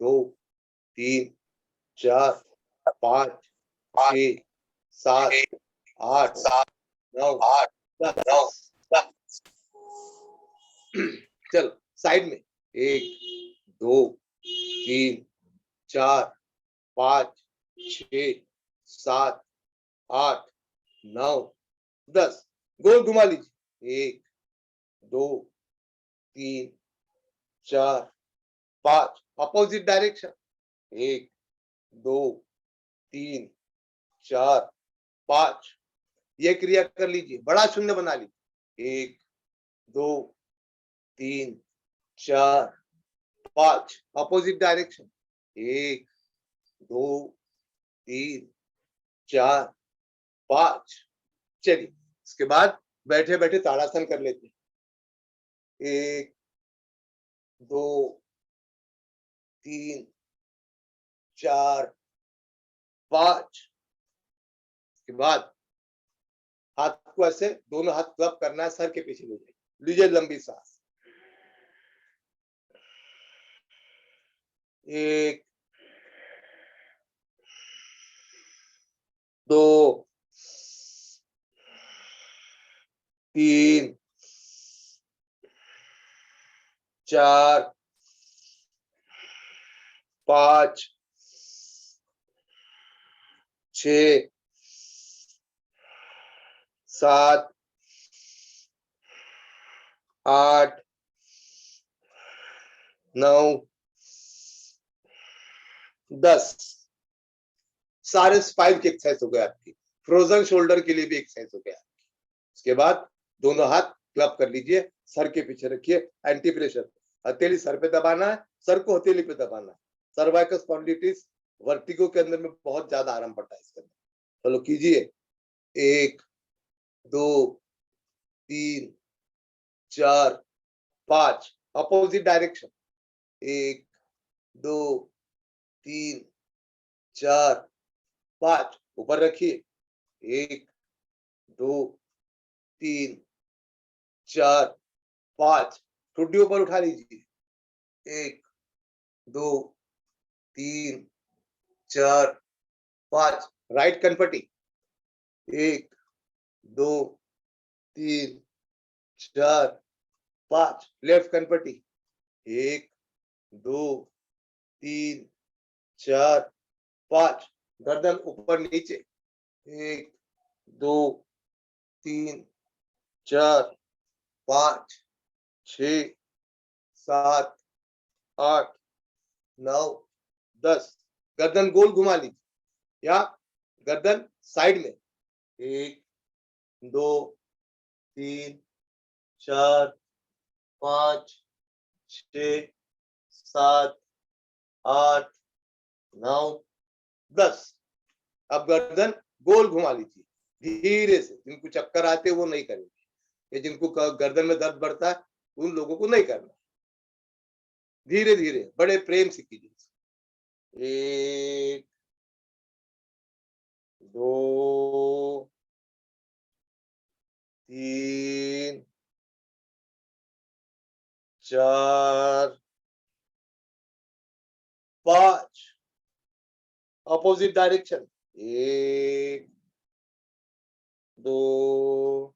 2 3 4 5 6 7 8 9 10 चलो साइड में 1 2 3 4 5 6 7 8 9 10 गोल घुमा लीजिए 1 2 3 4 5 अपोजिट डायरेक्शन 1 2 3 4 5 ये क्रिया कर लीजिए, बड़ा शून्य बना लीजिए 1 2 3 4 5 अपोजिट डायरेक्शन 1 2 3 4 5 चलिए इसके बाद बैठे बैठे ताड़ासन कर लेते हैं 1 2 3 4 5 के बाद हाथ को ऐसे दोनों हाथ क्लब करना है, सर के पीछे ले जाइए, लीजिए लंबी सांस 1 2 3 4 5 6 7 8 9 10 सारे स्पाइन की एक्सरसाइज हो गया आपकी, फ्रोजन शोल्डर के लिए भी एक्सरसाइज हो गया। उसके बाद दोनों हाथ क्लब कर लीजिए, सर के पीछे रखिए, एंटी प्रेशर हथेली सर पे दबाना है, सर को हथेली पे दबाना है। सर्वाइकल स्पॉन्डिलिटिस वर्टिगो के अंदर में बहुत ज्यादा आराम पड़ता है इसके अंदर। चलो कीजिए 1 2 3 4 5 अपोजिट डायरेक्शन 1 2 3 4 5 ऊपर रखिए 1 2 3 4 5 ठुड्डी ऊपर उठा लीजिए 1 2 3 4 5 राइट कनपटी 1 2 3 4 5 लेफ्ट कनपटी 1 2 3 4 5 गर्दन ऊपर नीचे 1 2 3 4 5 6 7 8 9 10 गर्दन गोल घुमा लीजिए या गर्दन साइड में 1 2 3 4 5 6 7 8 9 10। अब गर्दन गोल घुमा लीजिए धीरे से। जिनको चक्कर आते वो नहीं करेंगे, ये जिनको गर्दन में दर्द बढ़ता है उन लोगों को नहीं करना। धीरे धीरे बड़े प्रेम से कीजिए। 1 2 3 4 5। Opposite direction. 1 2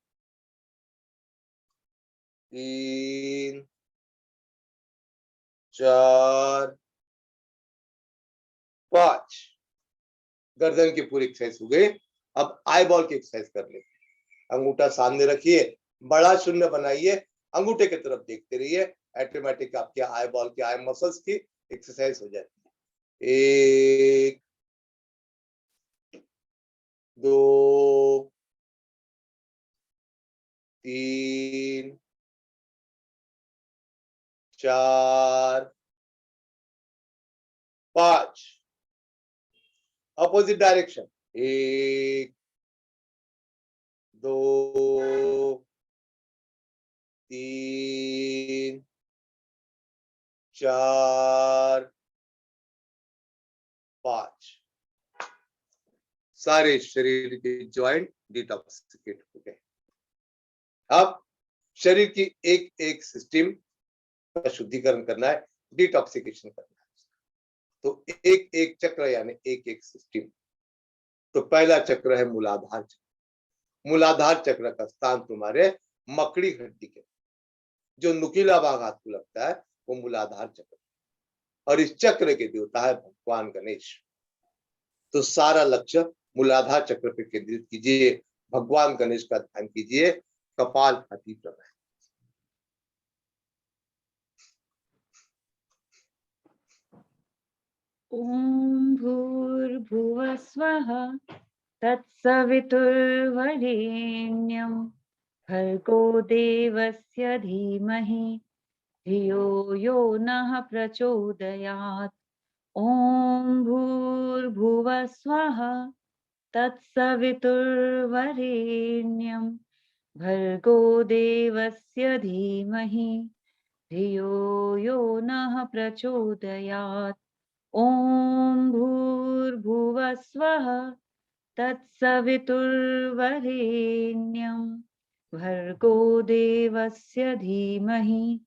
3 4 5। गर्दन की पूरी एक्सरसाइज हो गई। अब आई बॉल की एक्सरसाइज कर लेते हैं। अंगूठा सामने रखिए, बड़ा शून्य बनाइए, अंगूठे की तरफ देखते रहिए। ऑटोमेटिक आपके आई बॉल के आई मसल्स की एक्सरसाइज हो जाती है। 1 2 3 4 5। Opposite direction. 1 2 3 4 5। सारे शरीर के जॉइंट डिटॉक्सिकेट हो गए। अब शरीर की एक एक सिस्टम का शुद्धिकरण करना है, डिटॉक्सिकेशन करना है। तो एक एक चक्र यानी एक एक सिस्टम। तो पहला चक्र है मूलाधार चक्र। मूलाधार चक्र का स्थान तुम्हारे मकड़ी हड्डी के, जो नुकीला भाग हाथ को लगता है वो मूलाधार चक्र। और इस चक्र के देवता है भगवान गणेश। तो सारा लक्ष्य मूलाधार चक्र पे केंद्रित कीजिए। भगवान गणेश का ध्यान कीजिए। कपालभाति प्राणायाम। ॐ भूर्भुवः स्वः तत्सवितुर्वरेण्यं भर्गो देवस्य धीमहि धियो यो नः प्रचोदयात्। ॐ भूर्भुवः स्वः तत्सवितुर्वरेण्यं भर्गो देवस्य धीमहि धियो यो नः प्रचोदयात्। ॐ भूर्भुवः स्वः तत्सवितुर्वरेण्यं भर्गो देवस्य धीमहि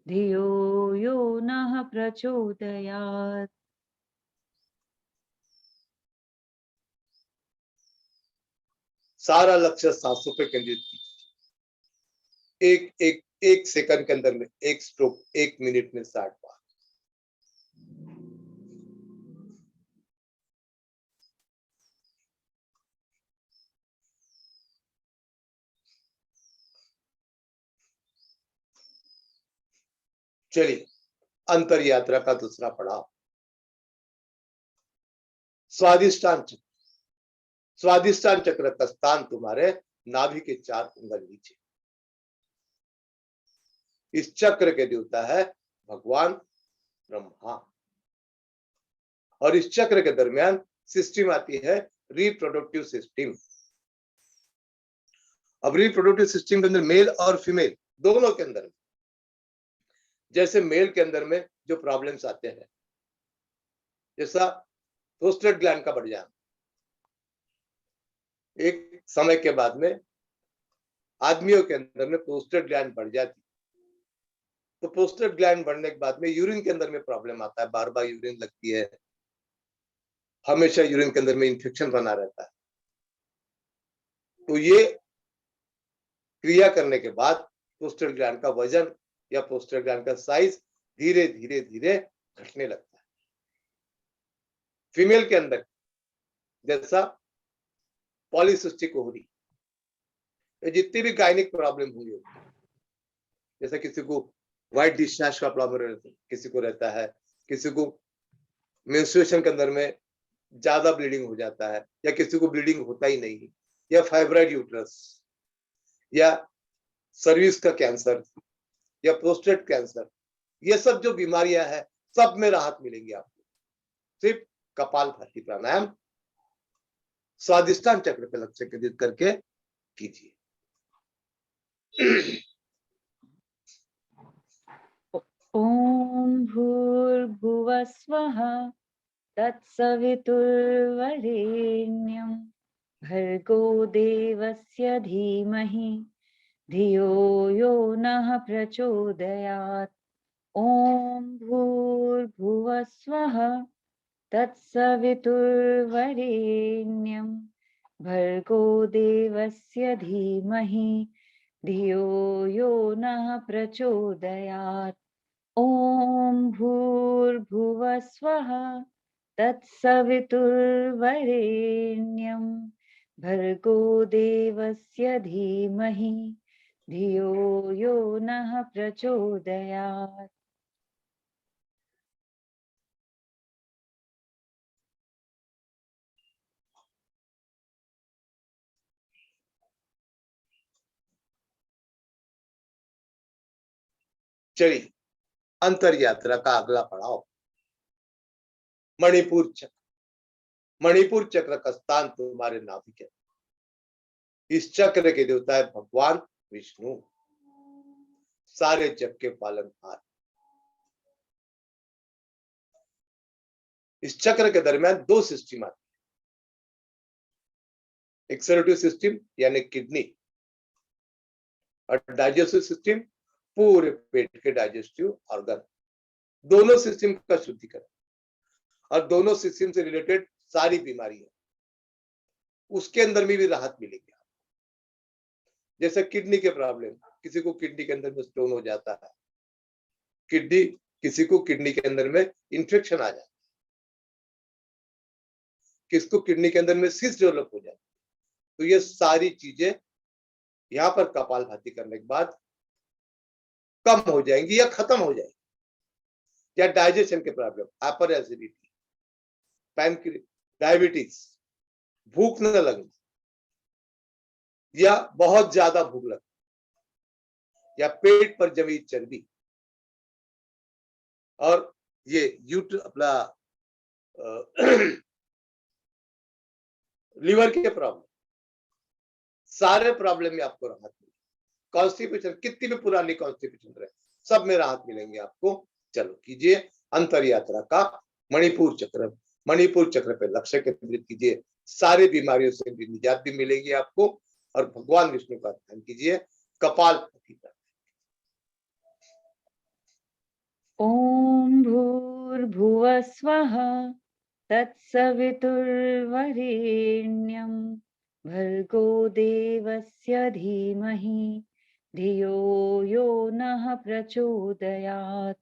धियो यो नः प्रचोदयात्। सारा लक्ष्य सांसों पे केंद्रित कीजिए। एक सेकंड के अंदर में एक स्ट्रोक, 1 मिनट में 60 बार। चलिए, अंतर यात्रा का दूसरा पड़ाव स्वादिष्टान चक्र। स्वादिष्टान चक्र का स्थान तुम्हारे नाभि के 4 उंगल नीचे। इस चक्र के देवता है भगवान ब्रह्मा। और इस चक्र के दरमियान सिस्टम आती है रिप्रोडक्टिव सिस्टम। अब रिप्रोडक्टिव सिस्टम के अंदर मेल और फीमेल दोनों के अंदर, जैसे मेल के अंदर में जो प्रॉब्लम्स आते हैं, जैसा प्रोस्टेट ग्लैंड का बढ़ जाना, एक समय के बाद में आदमियों के अंदर में प्रोस्टेट ग्लैंड बढ़ जाती। तो प्रोस्टेट ग्लैंड बढ़ने के बाद में यूरिन के अंदर में प्रॉब्लम आता है, बार बार यूरिन लगती है, हमेशा यूरिन के अंदर में इंफेक्शन बना रहता है। तो ये क्रिया करने के बाद प्रोस्टेट ग्लैंड का वजन या प्रोस्टेट ग्लैंड का साइज धीरे धीरे धीरे घटने लगता है। फीमेल के अंदर जैसा पॉलीसिस्टिक ओवरी, जितनी भी गायनिक प्रॉब्लम हुई होती है, जैसा किसी को व्हाइट डिस्चार्ज का प्रॉब्लम रहता है, किसी को रहता है, किसी को मेंस्ट्रुएशन के अंदर में ज्यादा ब्लीडिंग हो जाता है, या किसी को ब्लीडिंग होता ही नहीं, या फाइब्राइड यूट्रस, या सर्विक्स का कैंसर, या प्रोस्टेट कैंसर, ये सब जो बीमारियां हैं सब में राहत मिलेंगी आपको। सिर्फ कपालभाति प्राणायाम स्वादिष्टान चक्र पे लक्ष्य केंद्रित करके कीजिए। ओम भूर्भुवः स्वः तत्सवितुर्वरेण्यं भर्गो देवस्य धीमहि धियो यो नः प्रचोदयात्। ओम भूर्भुवः स्वः तत्सवितुर्वरेण्यं भर्गो देवस्य धीमहि धियो यो नः प्रचोदयात्। ओम भूर्भुवः स्वः तत्सवितुर्वरेण्यं भर्गो देवस्य धीमहि धियो यो नः प्रचोदयात्। चलिए, अंतर यात्रा का अगला पड़ाव मणिपुर चक्र। मणिपुर चक्र का स्थान तुम्हारे नाभि के, इस चक्र के देवता है भगवान विष्णु, सारे जग के पालनहार। इस चक्र के दरमियान दो सिस्टम आती है, एक्सक्रीटिव सिस्टम यानी किडनी और डाइजेस्टिव सिस्टम, पूरे पेट के डाइजेस्टिव ऑर्गन। दोनों सिस्टम का शुद्धिकरण और दोनों सिस्टम से रिलेटेड सारी बीमारियां उसके अंदर में भी राहत मिलेगी। जैसे किडनी के प्रॉब्लम, किसी को किडनी के अंदर में स्टोन हो जाता है, किसी को किडनी के अंदर में इंफेक्शन आ जाता है, किसको किडनी के अंदर में सिस्ट डेवलप हो जाता है। तो ये सारी चीजें यहाँ पर कपालभाति करने के बाद कम हो जाएंगी या खत्म हो जाएंगी। या डाइजेशन के problem, hyper acidity, pancreas, diabetes, भूख न लगना या बहुत ज्यादा भूख लगना, या पेट पर जमी चर्बी, और ये अपना लिवर के प्रॉब्लम, सारे प्रॉब्लम में आपको राहत मिलेगी। कॉन्स्टिपेशन, कितनी भी पुरानी कॉन्स्टिपेशन रहे, सब में राहत मिलेंगे आपको। चलो कीजिए अंतर यात्रा का मणिपुर चक्र पे लक्ष्य केंद्रित कीजिए, सारी बीमारियों से भी निजात भी मिलेगी आपको। और भगवान विष्णु का ध्यान कीजिए, कपालभाति का। ओम भूर्भुवः स्वः तत्सवितुर्वरेण्यं भर्गो देवस्य धीमहि धियो यो नः प्रचोदयात्।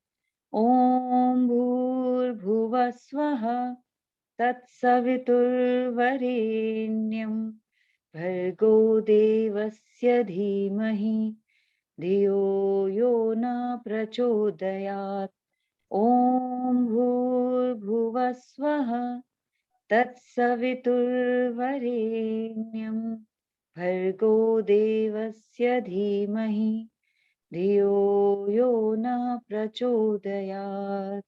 ओम भूर्भुवः स्वः तत्सवितुर्वरेण्यं भर्गो देवस्य धीमहि धियो यो न प्रचोदयात्। ओम भूर्भुवः स्वः तत्सवितुर्वरेण्यं भर्गो देवस्य धीमहि धियो यो न प्रचोदयात्।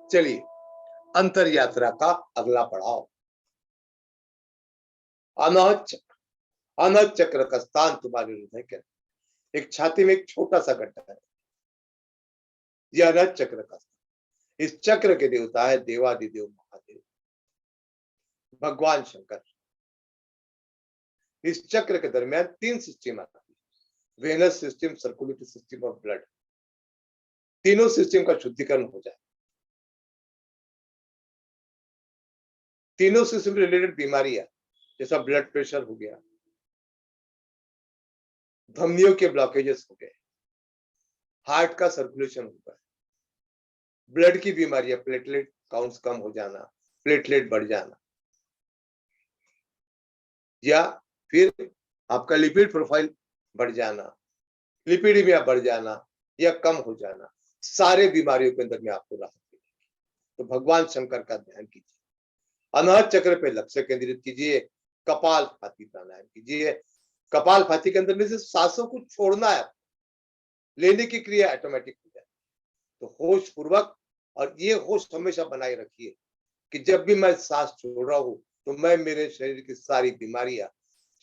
चलिए, अंतर यात्रा का अगला पड़ाव अनाहत चक्र। अनाहत चक्र का स्थान तुम्हारे हृदय के, एक छाती में एक छोटा सा गड्ढा है, यह अनाहत चक्र का स्थान। इस चक्र के देवता है देवादिदेव महादेव, भगवान शंकर। इस चक्र के दरमियान तीन सिस्टम आती है, वेनस सिस्टम, सर्कुलेटरी सिस्टम और ब्लड। तीनों सिस्टम का शुद्धिकरण हो जाए। तीनों सिस्टम से रिलेटेड बीमारियां, जैसा ब्लड प्रेशर हो गया, धमनियों के ब्लॉकेजेस हो गए, हार्ट का सर्कुलेशन हो गया, ब्लड की बीमारियां, प्लेटलेट काउंट्स कम हो जाना, प्लेटलेट बढ़ जाना, या फिर आपका लिपिड प्रोफाइल बढ़ जाना, लिपिडीमिया बढ़ जाना, या कम हो जाना, सारे बीमारियों के अंदर में आपको राहत मिलेगी। तो भगवान शंकर का ध्यान कीजिए, अनाहत चक्र पे लक्ष्य केंद्रित कीजिए, कपाल भाती प्राणायाम कीजिए। कपाल भाती के अंदर में से सांसों को छोड़ना है, लेने की क्रिया ऑटोमेटिक हो जाए। तो होश पूर्वक, और ये होश हमेशा बनाए रखिए कि जब भी मैं सांस छोड़ रहा हूं तो मैं मेरे शरीर की सारी बीमारियां,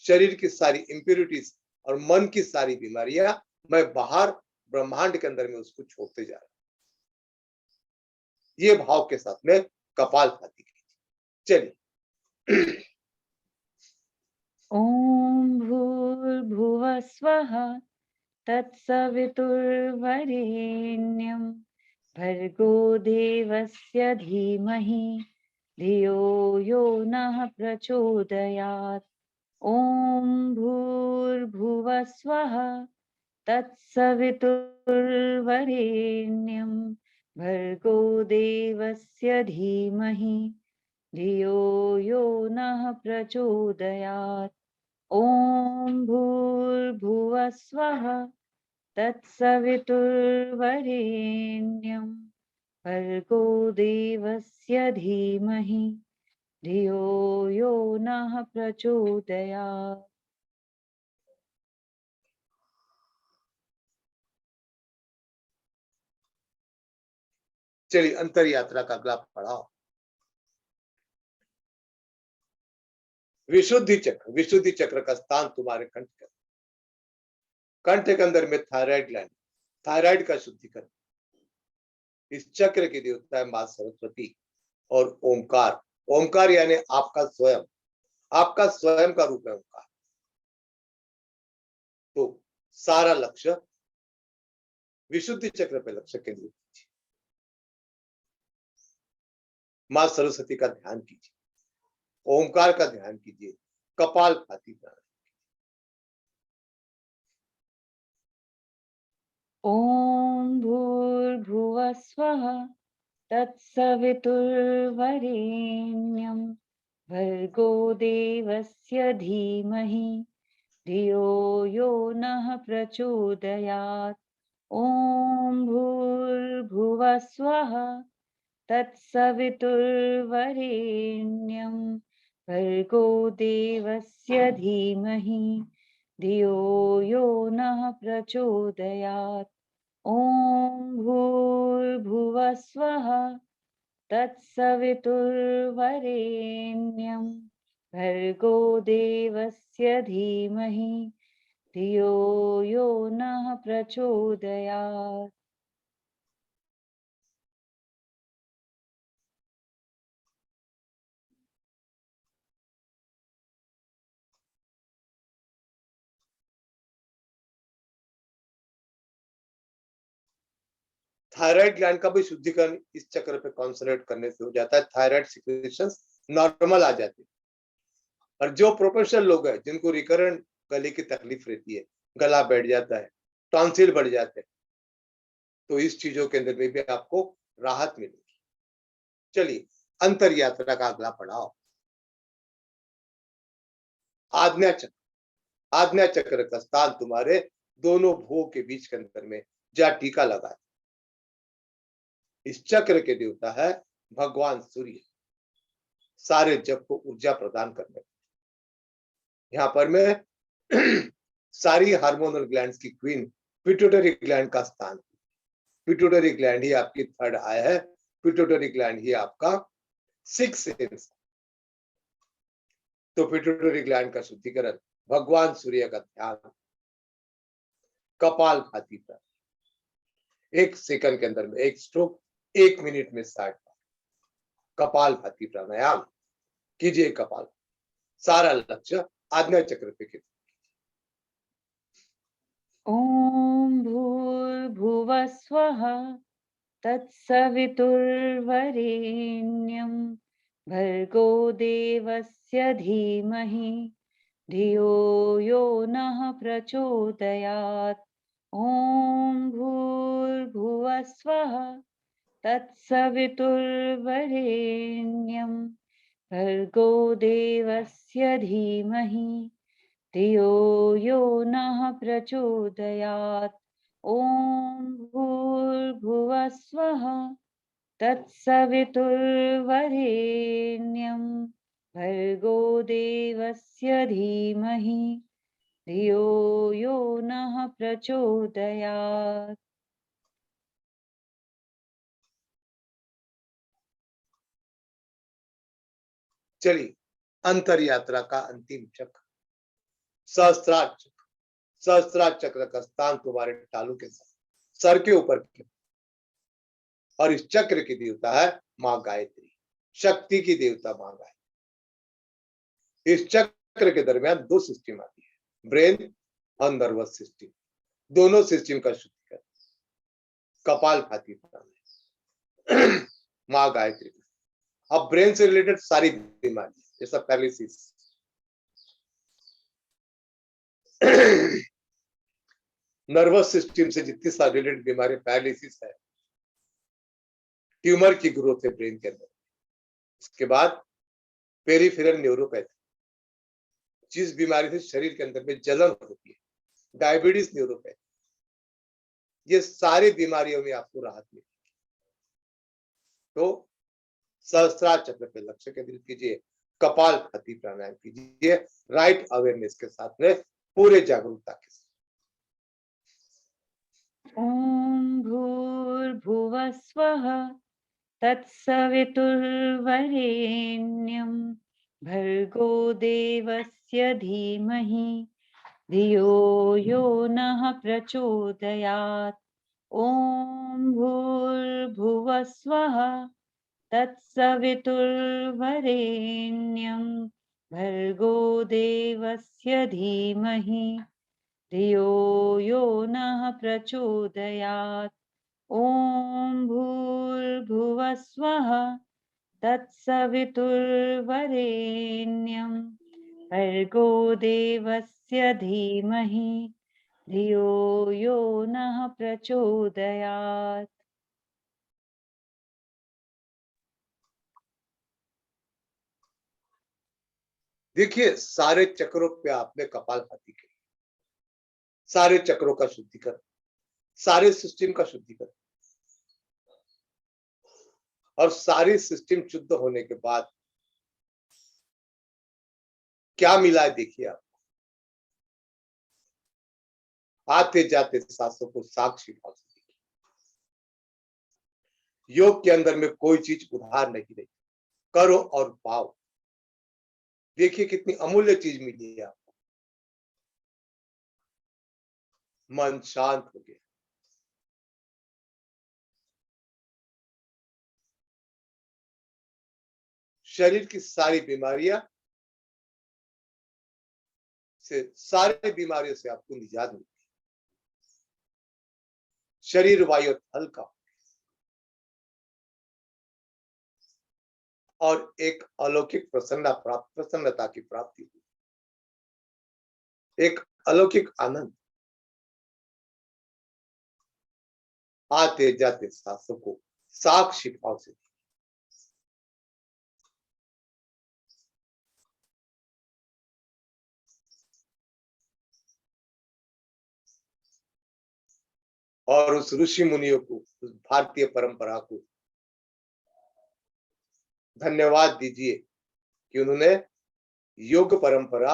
शरीर की सारी इंप्योरिटीज और मन की सारी बीमारियां मैं बाहर ब्रह्मांड के अंदर में उसको छोड़ते जा रहा हूं। ये भाव के साथ में कपाल भाती कीजिए। चलिए। ओम भूर्भुवः स्वः तत्सवितुर्वरेण्यं भर्गो देवस्य धीमहि धियो यो नः प्रचोदयात्। ओम भूर्भुवः स्वः तत्सवितुर्वरेण्यं भर्गो देवस्य धीमहि धियो यो नः प्रचोदयात्। ओम भूर्भुवः स्वः तत्सवितुर्वरेण्यं भर्गो देवस्य धीमहि धियो यो नः प्रचोदयात्। चलिए, अंतर यात्रा का अगला पड़ाव विशुद्धि चक्र। विशुद्धि चक्र का स्थान तुम्हारे कंठ के अंदर में थायराइड ग्लैंड, थायराइड का शुद्धिकरण। इस चक्र की देवता है मां सरस्वती और ओंकार। ओंकार यानी आपका स्वयं, आपका स्वयं का रूप है ओंकार। तो सारा लक्ष्य विशुद्धि चक्र पे लक्ष्य केंद्रित कीजिए, मां सरस्वती का ध्यान कीजिए, ओंकार का ध्यान कीजिए, कपाल भाती प्राणायाम। ओम भूर्भुवः स्वः तत्सवितुर्वरेण्यं भर्गो देवस्य धीमहि धियो यो नः प्रचोदयात्। ओम भूर्भुवः स्वः तत्सवितुर्वरेण्यं भर्गो देवस्य धीमहि धियो यो नः प्रचोदयात्। ओम भूर्भुवः स्वः तत्सवितुर्वरेण्यं भर्गो देवस्य धीमहि धियो यो नः प्रचोदयात्। थायराइड ग्लैंड का भी शुद्धिकरण इस चक्र पे कॉन्संट्रेट करने से हो जाता है। थायराइड सिक्रेशंस नॉर्मल आ जाती है। और जो प्रोफेशनल लोग हैं जिनको रिकरेंट गले की तकलीफ रहती है, गला बैठ जाता है, टॉन्सिल बढ़ जाते हैं, तो इस चीजों के अंदर में भी आपको राहत मिलेगी। चलिए, अंतर यात्रा का अगला पड़ाव आज्ञा चक्र। आज्ञा चक्र का स्थान तुम्हारे दोनों भुवों के बीच के अंदर में जा टीका लगा। इस चक्र के देवता है भगवान सूर्य, सारे जग को ऊर्जा प्रदान करने। यहाँ पर मैं सारी हार्मोनल ग्लैंड्स की क्वीन पिट्यूटरी ग्लैंड का स्थान। पिट्यूटरी ग्लैंड ही आपकी थर्ड आई है, पिट्यूटरी ग्लैंड ही आपका सिक्स सेंस। तो पिट्यूटरी ग्लैंड का शुद्धिकरण, भगवान सूर्य का ध्यान, कपाल भाती पर 1 सेकंड के अंदर में 1 स्ट्रोक, 1 मिनट में 60 बार कपाल भाती प्राणायाम कीजिए। कपाल, सारा लक्ष्य आज्ञा चक्र पे कीजिए। ओम भूर्भुवः स्वः तत्सवितुर्वरेण्यं भर्गो देवस्य धीमहि धियो यो नः प्रचोदयात्। ओम भूर्भुवः स्वः तत्सवितुर्वरेण्यं भर्गो देवस्य धीमहि धियो यो नः प्रचोदयात्। ॐ भूर्भुवः स्वः तत्सवितुर्वरेण्यं भर्गो देवस्य धीमहि धियो यो नः प्रचोदयात्। चलिए, अंतर यात्रा का अंतिम चक्र सहस्त्रार चक्र। सहस्त्रार चक्र का स्थान तुम्हारे तालू के साथ सर के ऊपर क्यों? और इस चक्र की देवता है मां गायत्री, शक्ति की देवता मां गायत्री। इस चक्र के दरमियान दो सिस्टम आती है, ब्रेन और नर्वस सिस्टम। दोनों सिस्टम का शुद्धिकरण कपाल भाती प्राणायाम मां गायत्री। अब ब्रेन से रिलेटेड सारी बीमारी जैसा पैरालिसिस, नर्वस सिस्टम से जितनी सारी रिलेटेड बीमारी, पैरालिसिस है, ट्यूमर की ग्रोथ है ब्रेन के अंदर। इसके बाद पेरिफेरल न्यूरोपैथी, जिस बीमारी से शरीर के अंदर में जलन होती है, डायबिटीज न्यूरोपैथी, ये सारी बीमारियों में आपको राहत मिलेगी। तो सहस्त्रार चक्र पे लक्ष्य केंद्रित कीजिए, कपाल भाती प्राणायाम कीजिए, राइट अवेयरनेस के साथ में, पूरे जागरूकता के साथ। ॐ भूर्भुवः स्वः तत्सवितुर्वरेण्यं भर्गो देवस्य धीमहि धियो यो नः प्रचोदयात्। ॐ भूर्भुवः स्वः तत्सवितुर्वरेण्यं भर्गो देवस्य धीमहि धियो यो नः प्रचोदयात्। ॐ भूर्भुवः स्वः तत्सवितुर्वरेण्यं भर्गो देवस्य धीमहि धियो यो नः प्रचोदयात्। देखिए, सारे चक्रों पे आपने कपाल भाती की, सारे चक्रों का शुद्धिकरण, सारे सिस्टम का शुद्धिकरण, और सारी सिस्टम शुद्ध होने के बाद क्या मिला है देखिए आप। आते जाते सांसों को साक्षी भाव से देखिए। योग के अंदर में कोई चीज उधार नहीं रही, करो और पाओ। देखिए कितनी अमूल्य चीज मिली है आपको। मन शांत हो गया, शरीर की सारी बीमारियां से, सारी बीमारियों से आपको निजात मिलती है। शरीर वायु हल्का और एक अलौकिक प्रसन्नता की प्राप्ति हुई, एक अलौकिक आनंद। आते जाते सांसों को साक्षी भाव से, और उस ऋषि मुनियों को, उस भारतीय परंपरा को धन्यवाद दीजिए कि उन्होंने योग परंपरा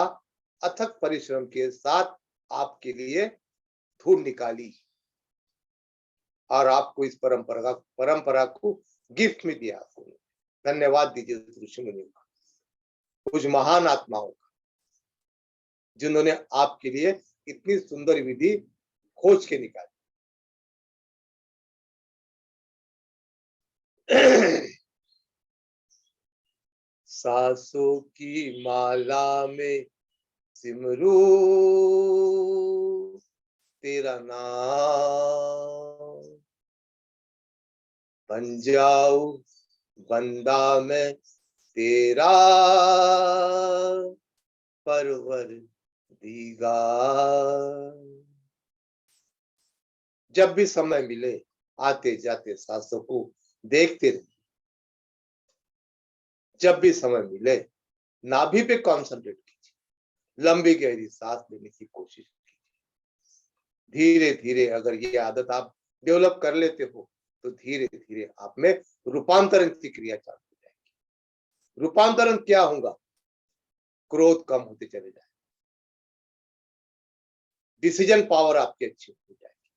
अथक परिश्रम के साथ आपके लिए ढूंढ निकाली और आपको इस परंपरा को गिफ्ट में दिया। आपको धन्यवाद दीजिए उस ऋषि मुनियों का, कुछ महान आत्माओं का, जिन्होंने आपके लिए इतनी सुंदर विधि खोज के निकाली। सांसों की माला में सिमरू तेरा नाम, बन जाऊं बंदा मैं तेरा परवरदिगार। जब भी समय मिले आते जाते सांसों को देखते रहिए। जब भी समय मिले नाभि पे कॉन्सेंट्रेट कीजिए, लंबी गहरी सांस लेने की कोशिश कीजिए। धीरे धीरे अगर ये आदत आप डेवलप कर लेते हो तो धीरे धीरे आप में रूपांतरण की क्रिया चालू हो जाएगी। रूपांतरण क्या होगा? क्रोध कम होते चले जाए, डिसीजन पावर आपकी अच्छी हो जाएगी,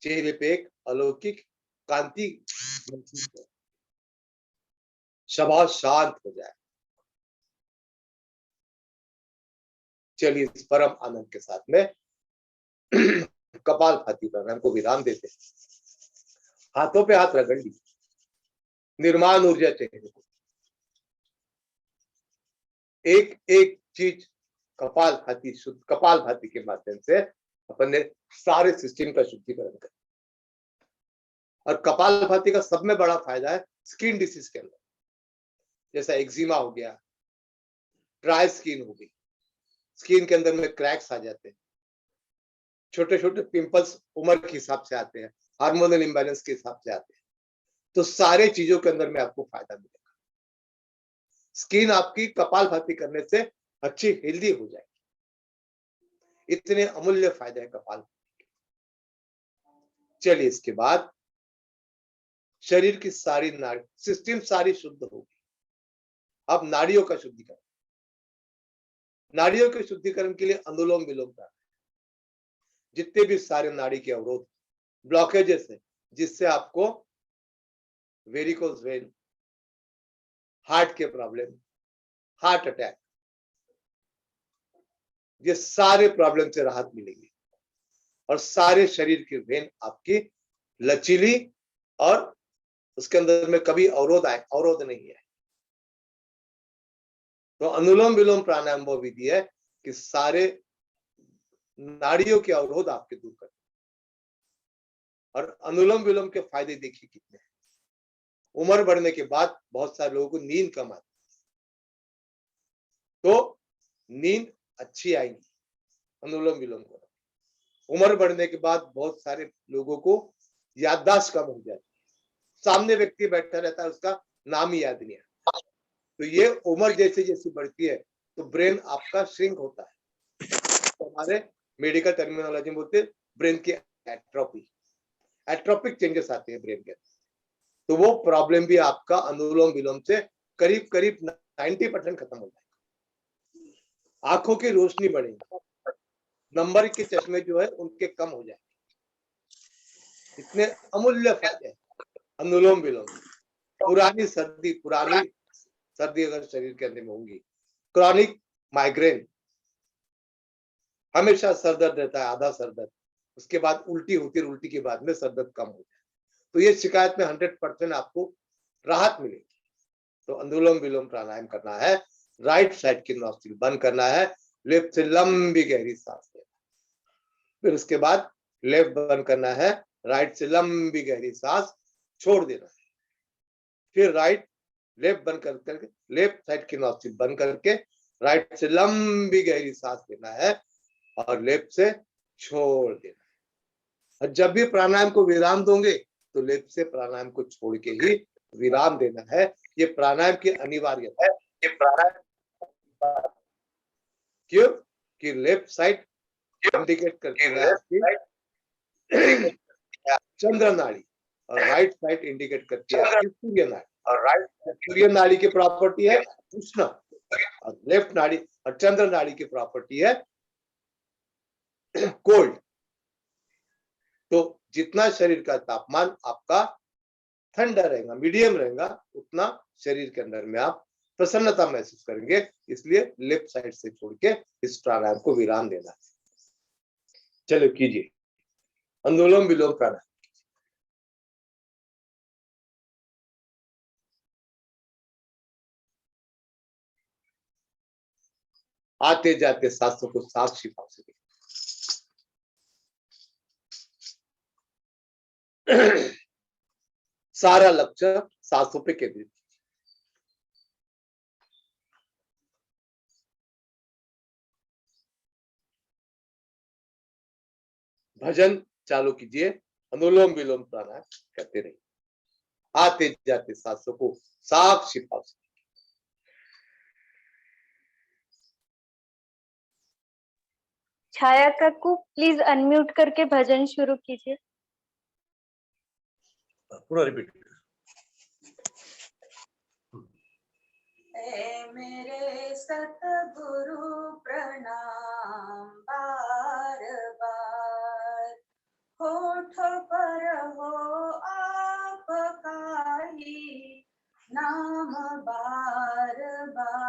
चेहरे पे एक अलौकिक कांति, स्वभाव शांत हो जाए। चलिए इस परम आनंद के साथ में कपालभाति प्राणायाम को विराम देते हैं। हाथों पे हाथ रगड़ लीजिए, निर्माण ऊर्जा चेहरे को, एक एक चीज कपालभाति के माध्यम से अपन ने सारे सिस्टम का शुद्धिकरण कर। और कपालभाति का सब में बड़ा फायदा है स्किन डिसीज के अंदर, जैसा एक्जिमा हो गया, ड्राई स्किन हो गई, स्किन के अंदर में क्रैक्स आ जाते हैं, छोटे छोटे पिंपल्स उम्र के हिसाब से आते हैं, हार्मोनल इम्बैलेंस के हिसाब से आते हैं, तो सारे चीजों के अंदर में आपको फायदा मिलेगा। स्किन आपकी कपालभाति करने से अच्छी हेल्दी हो जाएगी। इतने अमूल्य फायदे हैं कपालभाति के। चलिए इसके बाद शरीर की सारी नाड़ी सिस्टम सारी शुद्ध होगी। अब नाड़ियों का शुद्धिकरण, नाड़ियों के शुद्धिकरण के लिए अनुलोम विलोम करना है। जितने भी सारे नाड़ी के अवरोध, ब्लॉकेजेस है, जिससे आपको वेरिकोज वेन, हार्ट के प्रॉब्लम, हार्ट अटैक, ये सारे प्रॉब्लम से राहत मिलेगी और सारे शरीर की वेन आपकी लचीली और उसके अंदर में कभी अवरोध नहीं है। तो अनुलोम विलोम प्राणायाम वो विधि है कि सारे नाड़ियों के अवरोध आपके दूर कर। और अनुलोम विलोम के फायदे देखिए कितने हैं। उम्र बढ़ने के बाद बहुत सारे लोगों को नींद कम आती है, तो नींद अच्छी आएगी अनुलोम विलोम को। उम्र बढ़ने के बाद बहुत सारे लोगों को याददाश्त कम हो जाती है, सामने व्यक्ति बैठा रहता है उसका नाम ही याद नहीं आता। तो ये उम्र जैसे जैसे बढ़ती है तो ब्रेन आपका श्रिंक होता है, तो हमारे मेडिकल टर्मिनोलॉजी में बोलते हैं ब्रेन की एट्रोपिक चेंजेस आते हैं ब्रेन के। तो वो प्रॉब्लम भी आपका अनुलोम विलोम से करीब करीब 90% खत्म हो जाएगा। आंखों की रोशनी बढ़ेगी, नंबर के चश्मे जो है उनके कम हो जाएंगे। इतने अमूल्य फायदे अनुलोम विलोम। पुरानी सर्दी अगर शरीर के अंदर में होंगी, क्रॉनिक माइग्रेन, हमेशा सर दर्द रहता है, आधा सर दर्द, उसके बाद उल्टी होती है, उल्टी के बाद में सर दर्द कम हो जाए, तो ये शिकायत में 100% आपको राहत मिलेगी। तो अनुलोम विलोम प्राणायाम करना है, राइट साइड की नॉस्ट्रिल बंद करना है, लेफ्ट से लंबी गहरी सांस लेना, फिर उसके बाद लेफ्ट बंद करना है, राइट से लंबी गहरी सांस छोड़ देना है, फिर राइट लेफ्ट बंद करके लेफ्ट साइड की नॉस्ट्रिल बंद करके राइट से लंबी गहरी सांस लेना है और लेफ्ट से छोड़ देना है। और जब भी प्राणायाम को विराम दोगे तो लेफ्ट से प्राणायाम को छोड़ के ही विराम देना है। ये प्राणायाम की अनिवार्यता है। ये प्राणायाम क्यों कि लेफ्ट साइड इंडिकेट करती है आपकी चंद्र नाड़ी और राइट साइड इंडिकेट करती है आपकी सूर्य नाड़ी। और राइट सूर्य नाड़ी की प्रॉपर्टी है उष्ण और लेफ्ट नाड़ी और चंद्र नाड़ी की प्रॉपर्टी है कोल्ड। तो जितना शरीर का तापमान आपका ठंडा रहेगा, मीडियम रहेगा, उतना शरीर के अंदर में आप प्रसन्नता महसूस करेंगे। इसलिए लेफ्ट साइड से छोड़ के इस प्राणायाम को विराम देना है। चलो कीजिए अनुलोम विलोम प्राणायाम। आते जाते सांसों को साफ शिफा से सारा लक्ष्य सांसों पे केंद्रित। भजन चालू कीजिए, अनुलोम विलोम प्राणायाम करते रहिए। आते जाते सांसों को साफ शिफा से। छाया काकू प्लीज अनम्यूट करके भजन शुरू कीजिए। पूरा रिपीट। ए मेरे सतगुरु प्रणाम बार बार, होठ पर हो आपका ही नाम बार बार।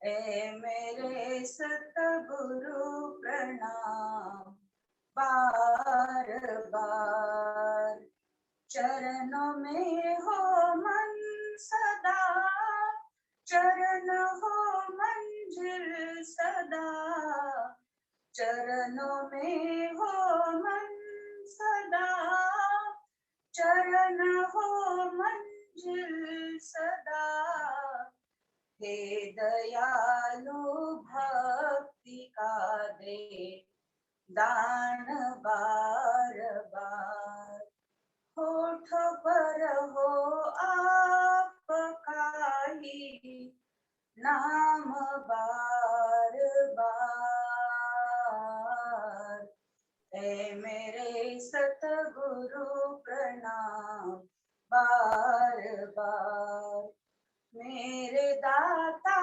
ए मेरे सतगुरु प्रणाम बार बार, चरणों में हो मन सदा, चरण हो मंजिल सदा, चरणों में हो मन सदा, चरण हो मंजिल सदा। हे दयालु भक्ति का दे दान बार बार, होठ पर हो आपका ही नाम बार बार। ए मेरे सतगुरु प्रणाम बार बार, मेरे दाता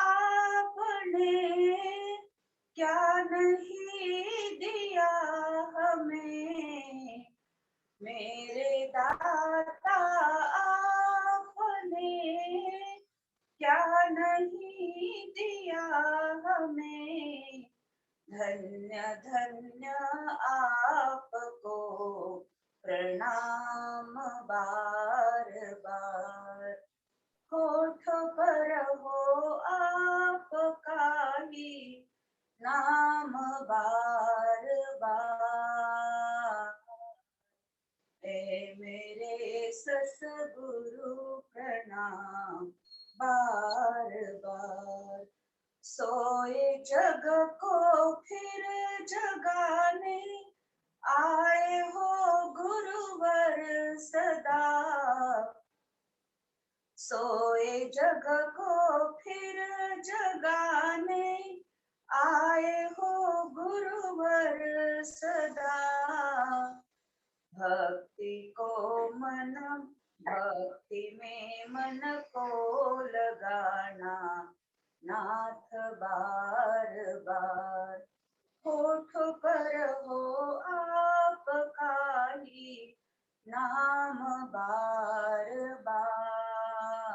आपने क्या नहीं दिया हमें, मेरे दाता आपने क्या नहीं दिया हमें। धन्य धन्य आपको प्रणाम बार बार, होठ पर हो आपका ही नाम बार बार। ए मेरे सतगुरु प्रणाम बार बार, सोए जग को फिर जगाने आए हो गुरुवर सदा, सोए जग को फिर जगाने आए हो गुरुवर सदा। भक्ति को मन, भक्ति में मन को लगाना नाथ बार बार, होठ पर हो आपका ही नाम बार बार।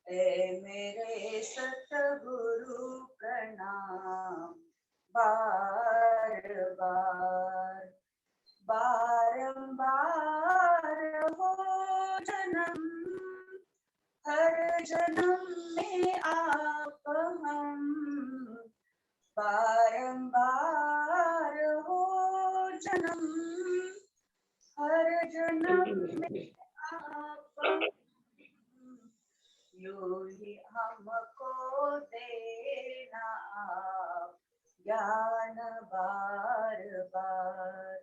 ए मेरे सतगुरु प्रणाम बार बार, बारंबार हो जन्म, हर जन्म में आप हम, बारंबार हो जन्म, हर जन्म में आप हम, यूं ही हमको देना आप ज्ञान बार बार,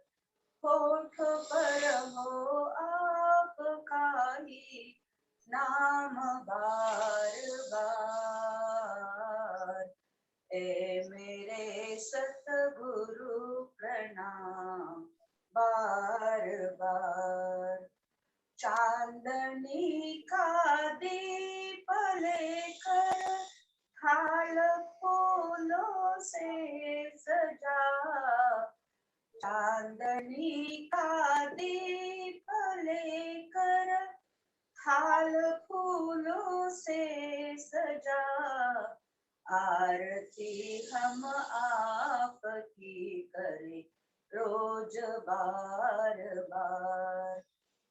होठ पर हो आपका ही नाम बार बार। ए मेरे सतगुरु प्रणाम बार बार, चांदनी का दीप लेकर थाल फूलों से सजा, चांदनी का दीप लेकर थाल फूलों से सजा, आरती हम आपकी करें रोज बार बार,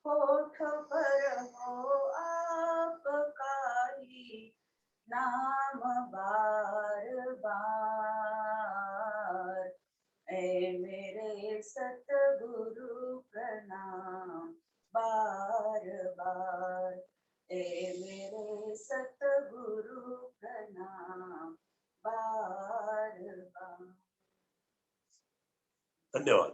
होठ पर हो आपका ही नाम बार बार। ए मेरे सतगुरु प्रणाम बार बार, ए मेरे सतगुरु प्रणाम बार बार। धन्यवाद।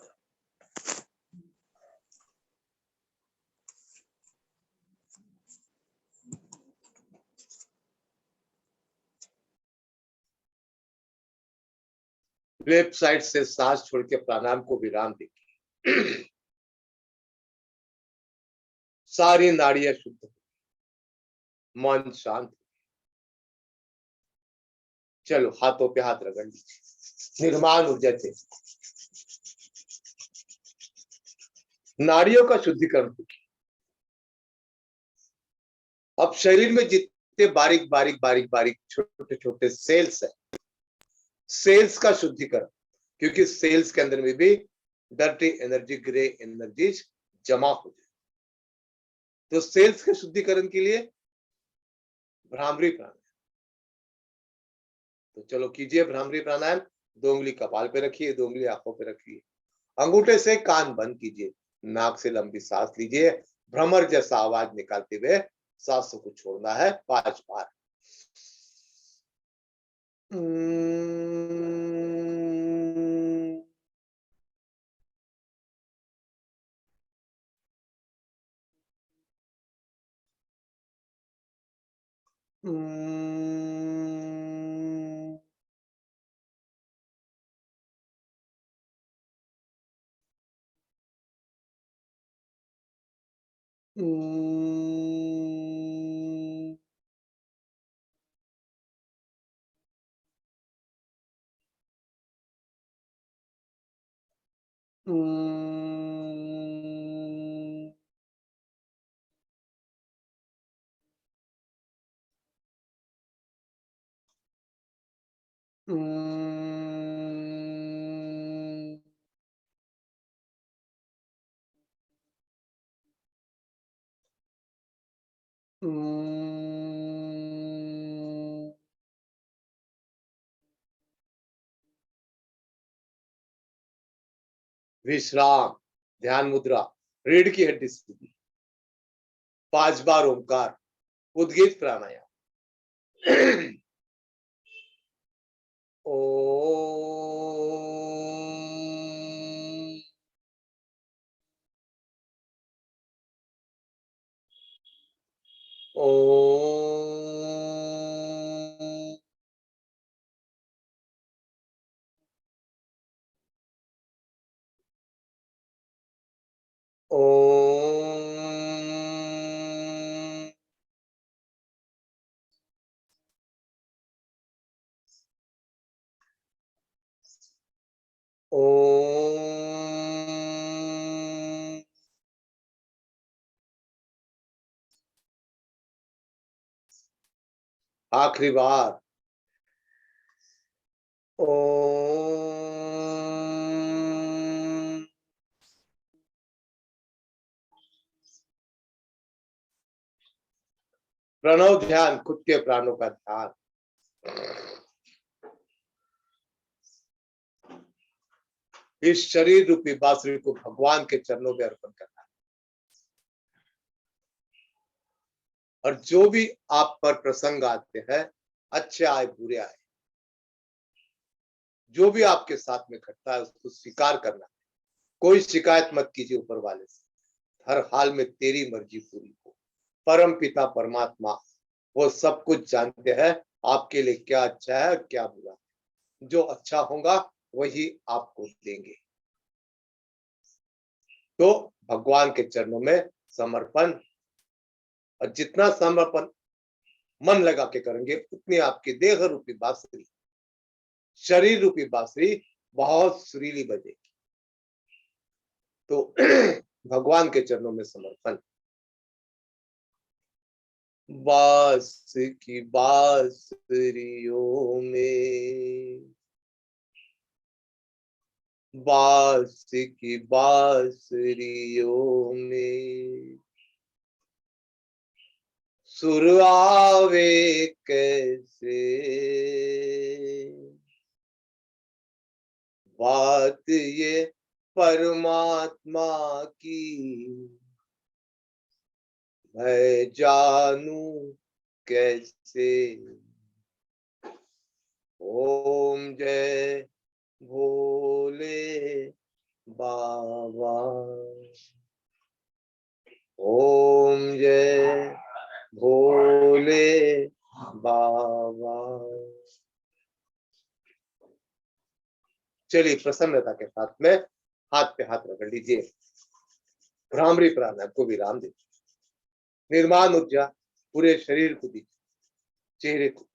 लेफ्ट साइड से सांस छोड़ के प्राणायाम को विराम देंगे। सारी नाड़ियां शुद्ध, मन शांत। चलो हाथों पे हाथ रगड़ लीजिए, निर्माण ऊर्जा से नाड़ियों का शुद्धिकरण होगी। अब शरीर में जितने बारीक बारीक बारीक बारीक छोटे छोटे सेल्स है, सेल्स का शुद्धिकरण, क्योंकि सेल्स के अंदर में भी डर्टी एनर्जी, ग्रे एनर्जीज जमा हो जाए। तो सेल्स के शुद्धिकरण के लिए भ्रामरी प्राणायाम। तो चलो कीजिए भ्रामरी प्राणायाम। 2 उंगली कपाल पे रखिए, 2 उंगली आंखों पे रखिए, अंगूठे से कान बंद कीजिए, नाक से लंबी सांस लीजिए, भ्रमर जैसा आवाज निकालते हुए सांसों को छोड़ना है 5 बार। विश्राम, ध्यान मुद्रा, रीढ़ की हड्डी सीधी, 5 बार ओंकार, उद्गीत प्राणायाम। ओ आखिरी बार प्रणव ध्यान, खुद के प्राणों का ध्यान। इस शरीर रूपी बांसुरी को भगवान के चरणों में अर्पण करना है। और जो भी आप पर प्रसंग आते हैं, अच्छे आए बुरे आए, जो भी आपके साथ में घटता है उसको स्वीकार करना है। कोई शिकायत मत कीजिए ऊपर वाले से, हर हाल में तेरी मर्जी पूरी हो। परम पिता परमात्मा वो सब कुछ जानते हैं आपके लिए क्या अच्छा है और क्या बुरा है। जो अच्छा होगा वही आपको देंगे। तो भगवान के चरणों में समर्पण, और जितना समर्पण मन लगा के करेंगे उतनी आपकी देह रूपी बांसुरी, शरीर रूपी बांसुरी बहुत सुरीली बजेगी। तो भगवान के चरणों में समर्पण। बांस की बांसुरियों में, बांस की बांसुरियों में सुर आवे कैसे, बात ये परमात्मा की मैं जानू कैसे। ओम जय भोले बाबा, ओम जय भोले बाबा। चलिए प्रसन्नता के साथ में हाथ पे हाथ रगड़ लीजिए। भ्रामरी प्राणायाम को विराम दीजिए। निर्माण ऊर्जा पूरे शरीर को दीजिए, चेहरे को।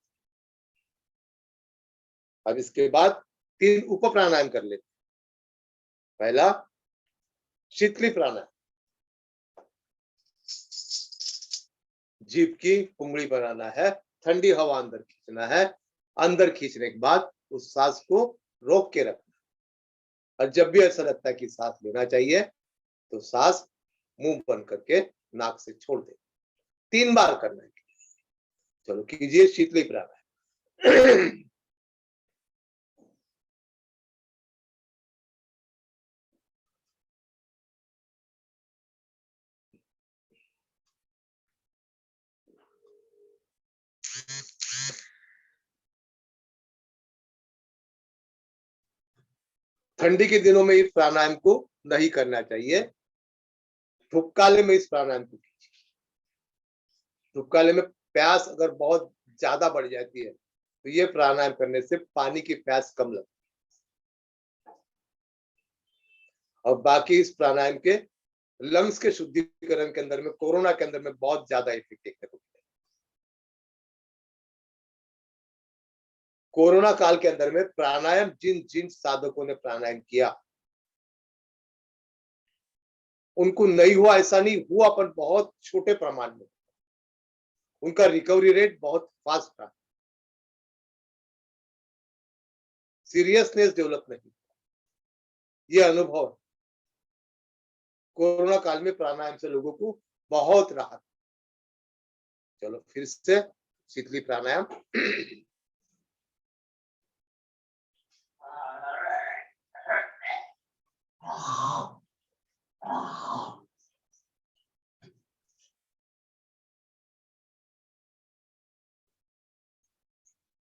अब इसके बाद 3 उप प्राणायाम कर लेते। पहला शीतली प्राणायाम, जीभ की कुंगली बनाना है, ठंडी हवा अंदर खींचना है। अंदर खींचने के बाद उस सांस को रोक के रखना, और जब भी ऐसा लगता है कि सांस लेना चाहिए तो सांस मुंह बंद करके नाक से छोड़ दे। 3 बार करना है। चलो कीजिए शीतली प्राणायाम। ठंडी के दिनों में इस प्राणायाम को नहीं करना चाहिए। धूपकाले में इस प्राणायाम को कीजिए। धूपकाले में प्यास अगर बहुत ज्यादा बढ़ जाती है तो ये प्राणायाम करने से पानी की प्यास कम लगती है। और बाकी इस प्राणायाम के लंग्स के शुद्धिकरण के अंदर में, कोरोना के अंदर में बहुत ज्यादा इफेक्ट देखने को मिला। कोरोना काल के अंदर में प्राणायाम जिन जिन साधकों ने प्राणायाम किया उनको नहीं हुआ ऐसा नहीं हुआ, पर बहुत छोटे प्रमाण में उनका रिकवरी रेट बहुत फास्ट था। सीरियसनेस डेवलप नहीं। ये अनुभव कोरोना काल में प्राणायाम से लोगों को बहुत राहत। चलो फिर से शीतली प्राणायाम।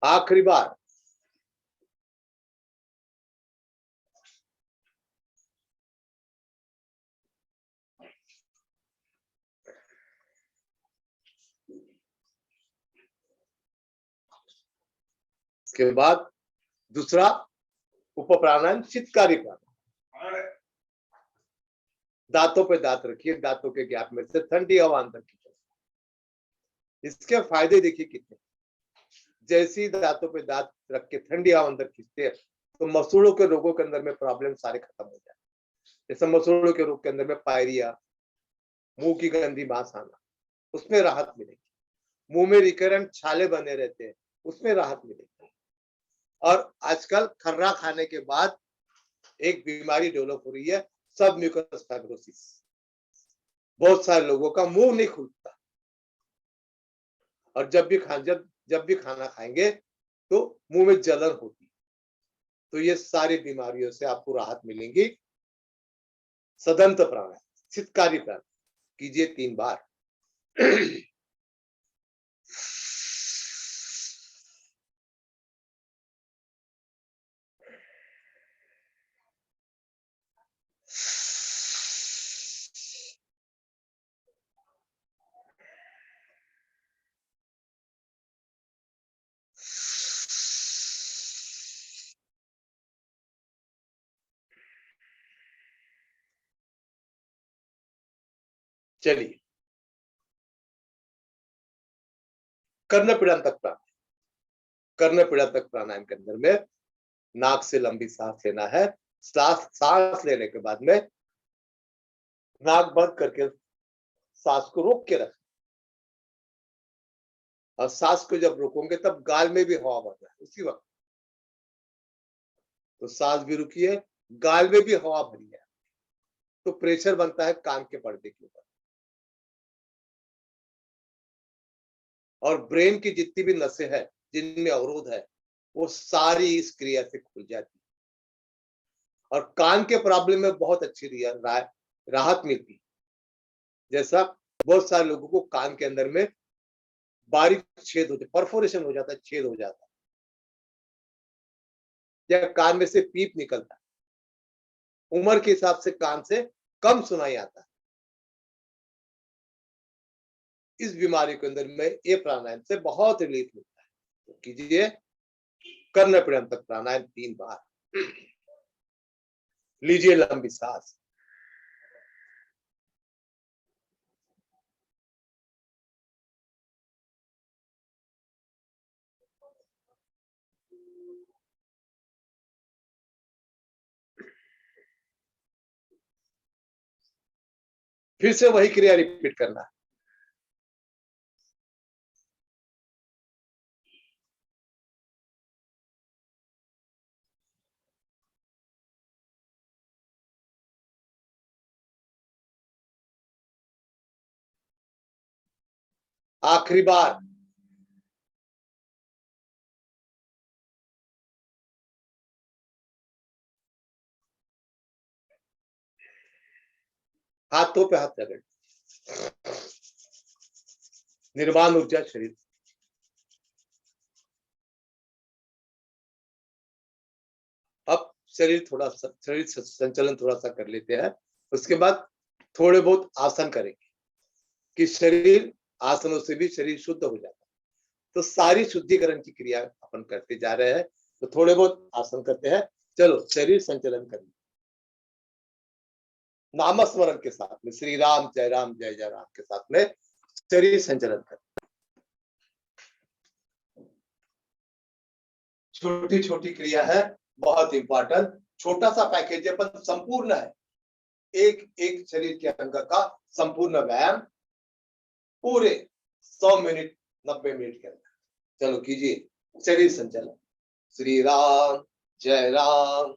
आखिरी बार। इसके बाद दूसरा उप प्राणायाम शीतकारी प्राणायाम। दांतों पे दांत रखिए, दांतों के गैप में से ठंडी हवा अंदर खींचो। इसके फायदे देखिए कितने। जैसे ही दांतों पे दांत रख के ठंडी हवा अंदर खींचते हैं तो मसूड़ों के रोगों के अंदर में प्रॉब्लम सारे खत्म हो जाए। जैसे मसूड़ों के रोग के अंदर में पायरिया, मुंह की गंदी बांस आना, उसमें राहत मिलेगी। मुंह में रिकरेंट छाले बने रहते हैं, उसमें राहत मिलेगी। और आजकल खर्रा खाने के बाद एक बीमारी डेवलप हो रही है, सब म्यूकस फाइब्रोसिस। बहुत सारे लोगों का मुंह नहीं खुलता, और जब भी खाना खाएंगे तो मुंह में जलन होती। तो ये सारी बीमारियों से आपको राहत मिलेगी। सदंत प्राणायाम, शीतकारी प्राणायाम कीजिए 3 बार। चलिए कर्णपीड़न तक प्राणायाम। कर्णपीड़न तक प्राणायाम के अंदर में नाक से लंबी सांस लेना है। सांस लेने के बाद में नाक बंद करके सांस को रोक के रखना, और सांस को जब रोकोगे तब गाल में भी हवा भरना है उसी वक्त। तो सांस भी रुकी है, गाल में भी हवा भरी है, तो प्रेशर बनता है कान के पर्दे के ऊपर, और ब्रेन की जितनी भी नसें हैं जिनमें अवरोध है वो सारी इस क्रिया से खुल जाती है, और कान के प्रॉब्लम में बहुत अच्छी राहत मिलती है। जैसा बहुत सारे लोगों को कान के अंदर में बारीक छेद होते, परफोरेशन हो जाता है, छेद हो जाता है, या कान में से पीप निकलता है। उम्र के हिसाब से कान से कम सुनाई आता है। इस बीमारी के अंदर में ये प्राणायाम से बहुत रिलीफ मिलता है। तो कीजिए कर्णपीड़न तक प्राणायाम 3 बार। लीजिए लंबी सांस। फिर से वही क्रिया रिपीट करना है। आखिरी बार। हाथों पे हाथ रगड़, निर्वाण ऊर्जा शरीर। अब शरीर संचालन थोड़ा सा कर लेते हैं। उसके बाद थोड़े बहुत आसन करेंगे कि शरीर, आसनों से भी शरीर शुद्ध हो जाता है। तो सारी शुद्धिकरण की क्रिया अपन करते जा रहे हैं। तो थोड़े बहुत आसन करते हैं। चलो शरीर संचालन करिए नामस्मरण के साथ में, श्री राम जय राम जय जय राम के साथ में शरीर संचालन करें। छोटी छोटी क्रिया है, बहुत इंपॉर्टेंट। छोटा सा पैकेज है पर संपूर्ण है। एक एक शरीर के अंग का संपूर्ण व्यायाम पूरे 100 मिनट 90 मिनट के अंदर। चलो कीजिए शरीर संचालन। श्री राम जय जय राम,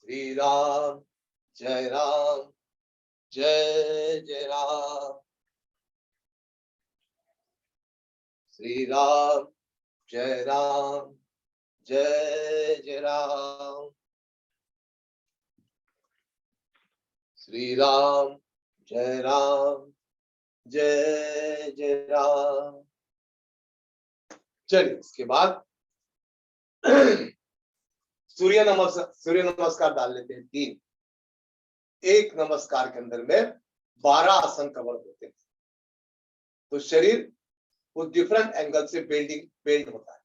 श्री राम जय जय राम, श्री राम जय जय राम, श्री राम जय जय राम। चलिए इसके बाद सूर्य नमस्कार डाल लेते हैं 3। एक नमस्कार के अंदर में 12 आसन कवर होते हैं। तो शरीर वो डिफरेंट एंगल से बेल्ड होता है।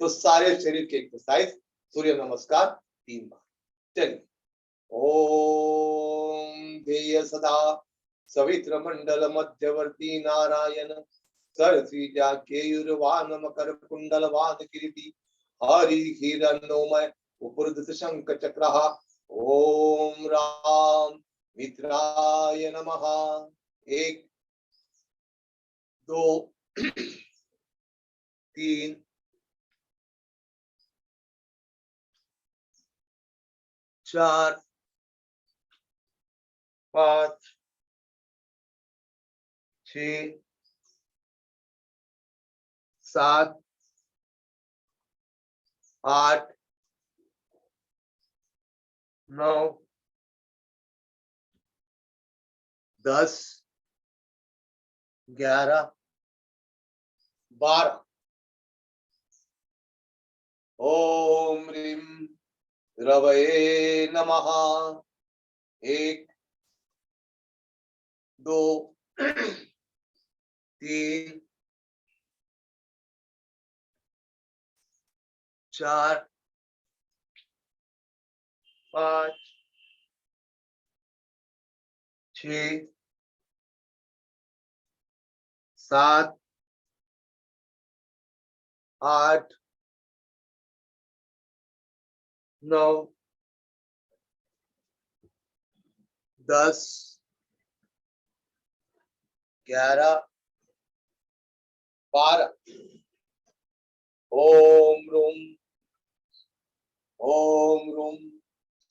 तो सारे शरीर के एक्सरसाइज सूर्य नमस्कार 3 बार। चलिए ओम ध्येय सदा सवित्र मंडल मध्यवर्ती नारायण सरसीजा केयुरवान मकर कुंडलवान किरीटी हरि हिरण्यमय उपरुदित शंख चक्रः। ओम राम मित्राय नमः। 1 2 3 4 5 6 7 8 9 10 11 12। ओम ह्रीं रवये नमः। 1 2 3 4 5 6 7 8 9 10 11 12। ओम रूम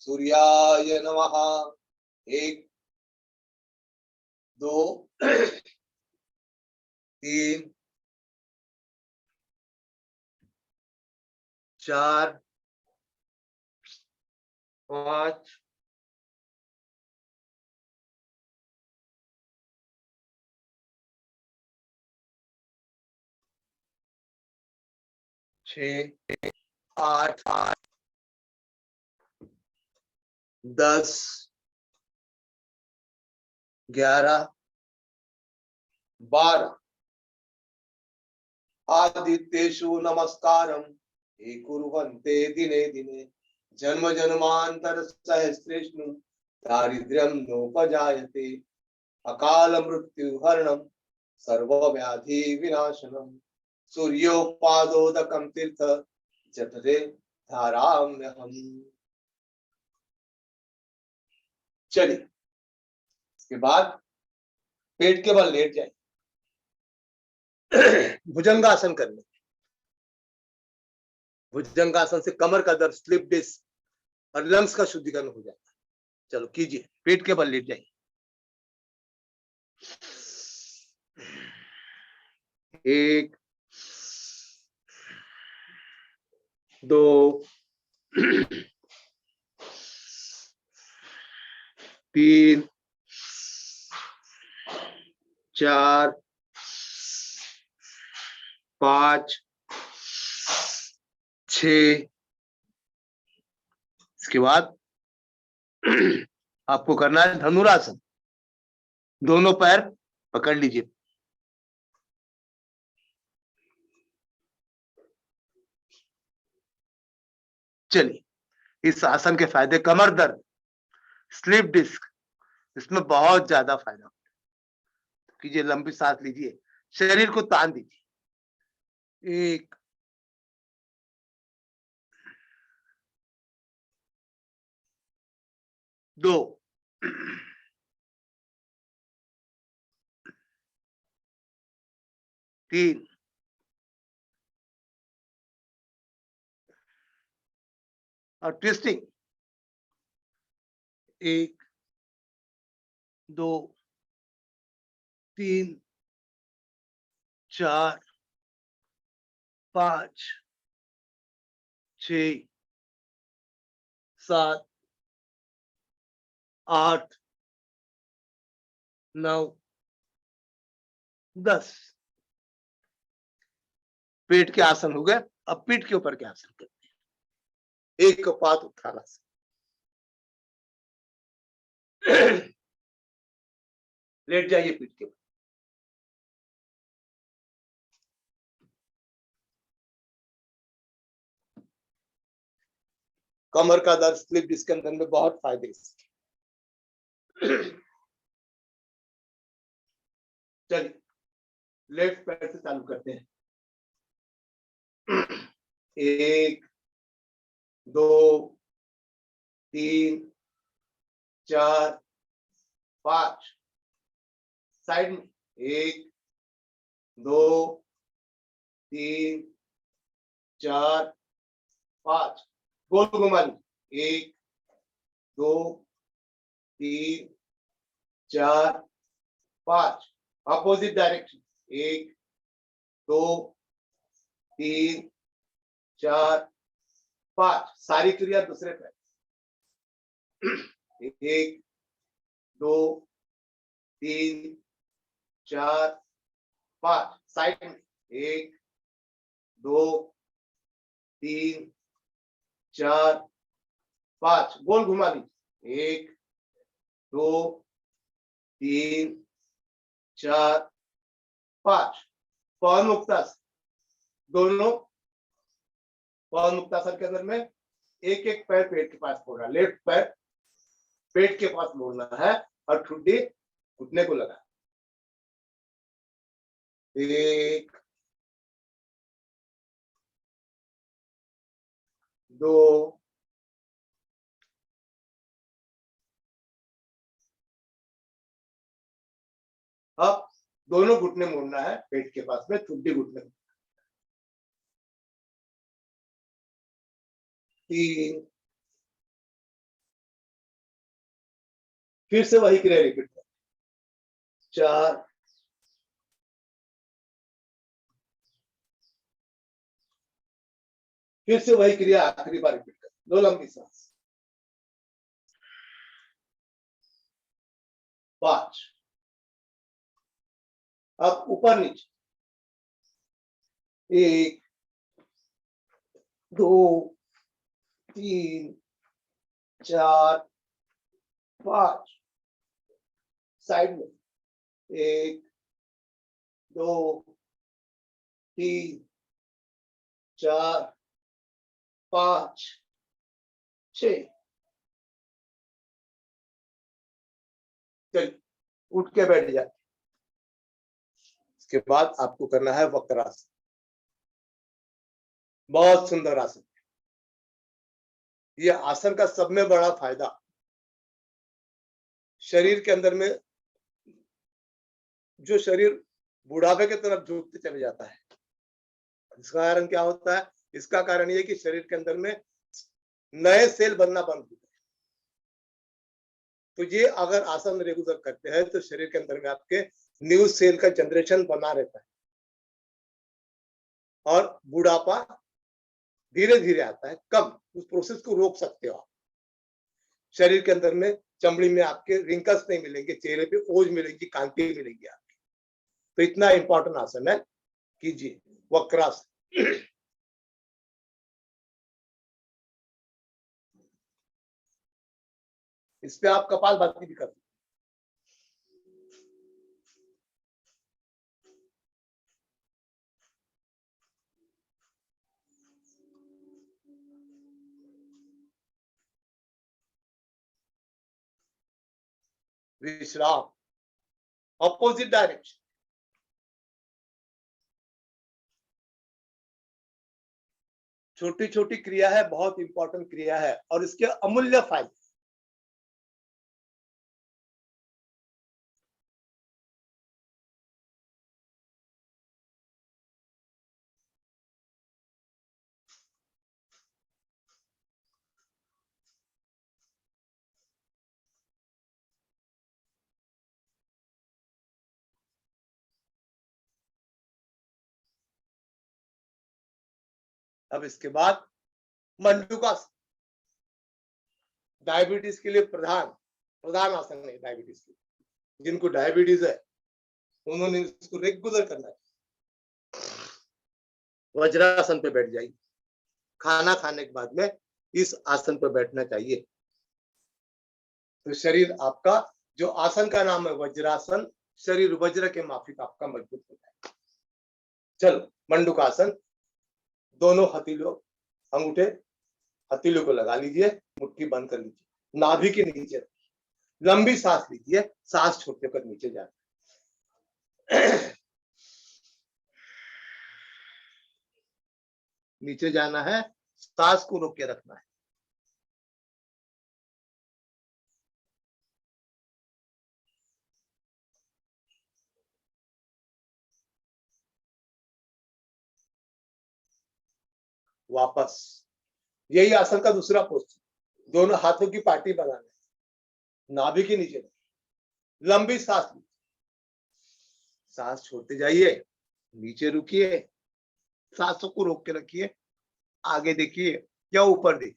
सूर्याय नमः। 1 2 3 4 5 6 8 10 11 12। आदित्येषु नमस्कारम ये कुर्वन्ते दिने दिने जन्म जन्मांतर सहस्रेष्णु दारिद्र्यं नोपजायते अकाल मृत्यु हरणम सर्व व्याधि विनाशनम सूर्योपादोदकम तीर्थ जठरे धाराम्यहम्। चलिए, इसके बाद पेट के बल लेट जाए, भुजंगासन करने। भुजंगासन से कमर का दर्द, स्लिप डिस्क और लंग्स का शुद्धिकरण हो जाता है। चलो कीजिए, पेट के बल लेट जाइए। एक, दो, तीन, चार, पांच, छ। इसके बाद आपको करना है धनुरासन। दोनों पैर पकड़ लीजिए। चलिए, इस आसन के फायदे, कमर दर्द, स्लिप डिस्क, इसमें बहुत ज्यादा फायदा होता है। कीजिए, लंबी सांस लीजिए, शरीर को तान दीजिए। एक, दो, तीन, और ट्विस्टिंग। एक, दो, तीन, चार, पांच, छ, सात, आठ, 9, 10। पेट के आसन हो गए। अब पीठ के ऊपर के आसन करते हैं। एक कपात उत्थानासन। लेट जाइए पीठ के ऊपर। कमर का दर्द, स्लिप डिस्क के अंदर में बहुत फायदे इसके। चलिए, लेफ्ट पैर से चालू करते हैं। एक, दो, तीन, चार, पांच। साइड में एक, दो, तीन, चार, पांच। गोल घुमा लीजिए। एक, दो, तीन, चार, पांच। Opposite direction. एक, दो, तीन, चार, पांच। सारी क्रिया दूसरे पैर। एक, दो, तीन, चार, पांच। साइड में एक, दो, तीन, चार, पांच। गोल घुमा लीजिए। एक, दो, तीन, चार, पांच। पवन मुक्तासन। दोनों पवन मुक्तासन के अंदर में एक एक पैर पेट के पास मोड़ना। लेफ्ट पैर पेट के पास मोड़ना है और ठुड्डी घुटने को लगा। एक, दो, अब दोनों घुटने मोड़ना है पेट के पास में, ठुड्डी घुटने। तीन, फिर से वही क्रिया रिपीट कर। चार, फिर से वही क्रिया आखिरी बार रिपीट कर। दो लंबी सांस। पांच। अब ऊपर नीचे। एक, दो, तीन, चार, पांच। साइड में एक, दो, तीन, चार, 5 6 चलिए उठ के बैठ जाए। इसके बाद आपको करना है वक्रासन। बहुत सुंदर आसन। ये आसन का सब में बड़ा फायदा, शरीर के अंदर में जो शरीर बुढ़ापे की तरफ झुकते चले जाता है, इसका कारण क्या होता है? इसका कारण ये कि शरीर के अंदर में नए सेल बनना बंद हो गए। तो ये अगर आसन रेगुलर करते हैं तो शरीर के अंदर में आपके न्यू सेल का जनरेशन बना रहता है और बुढ़ापा धीरे धीरे आता है कम। उस प्रोसेस को रोक सकते हो आप। शरीर के अंदर में चमड़ी में आपके रिंकल्स नहीं मिलेंगे, चेहरे पे ओज मिलेगी, कांति मिलेगी आपकी। तो इतना इंपॉर्टेंट आसन है, कीजिए वक्रासन। इस पे आप कपालभाति भी कर सकते। विश्राम, ऑपोजिट डायरेक्शन। छोटी छोटी क्रिया है, बहुत इंपॉर्टेंट क्रिया है और इसके अमूल्य फायदे। अब इसके बाद मंडूकासन, डायबिटीज के लिए प्रधान आसन नहीं। डायबिटीज के लिए, जिनको डायबिटीज है उन्होंने इसको रेगुलर करना है। वज्रासन पे बैठ जाइए। खाना खाने के बाद में इस आसन पर बैठना चाहिए। तो शरीर आपका, जो आसन का नाम है वज्रासन, शरीर वज्र के माफिक आपका मजबूत हो जाएगा। चलो मंडूकासन। दोनों हथेलियों, अंगूठे हथेलियों को लगा लीजिए, मुट्ठी बंद कर लीजिए, नाभि के नीचे रखिए, लंबी सांस लीजिए, सांस छोड़ते कर नीचे जाए। नीचे जाना है, सांस को रोक के रखना है। वापस यही आसन का दूसरा पोस्टर। दोनों हाथों की पार्टी बनाना है, नाभि के नीचे, लंबी सांस लीजिए, सांस छोड़ते जाइए, नीचे रुकिए, सांसों को रोक के रखिए, आगे देखिए या ऊपर देखिए।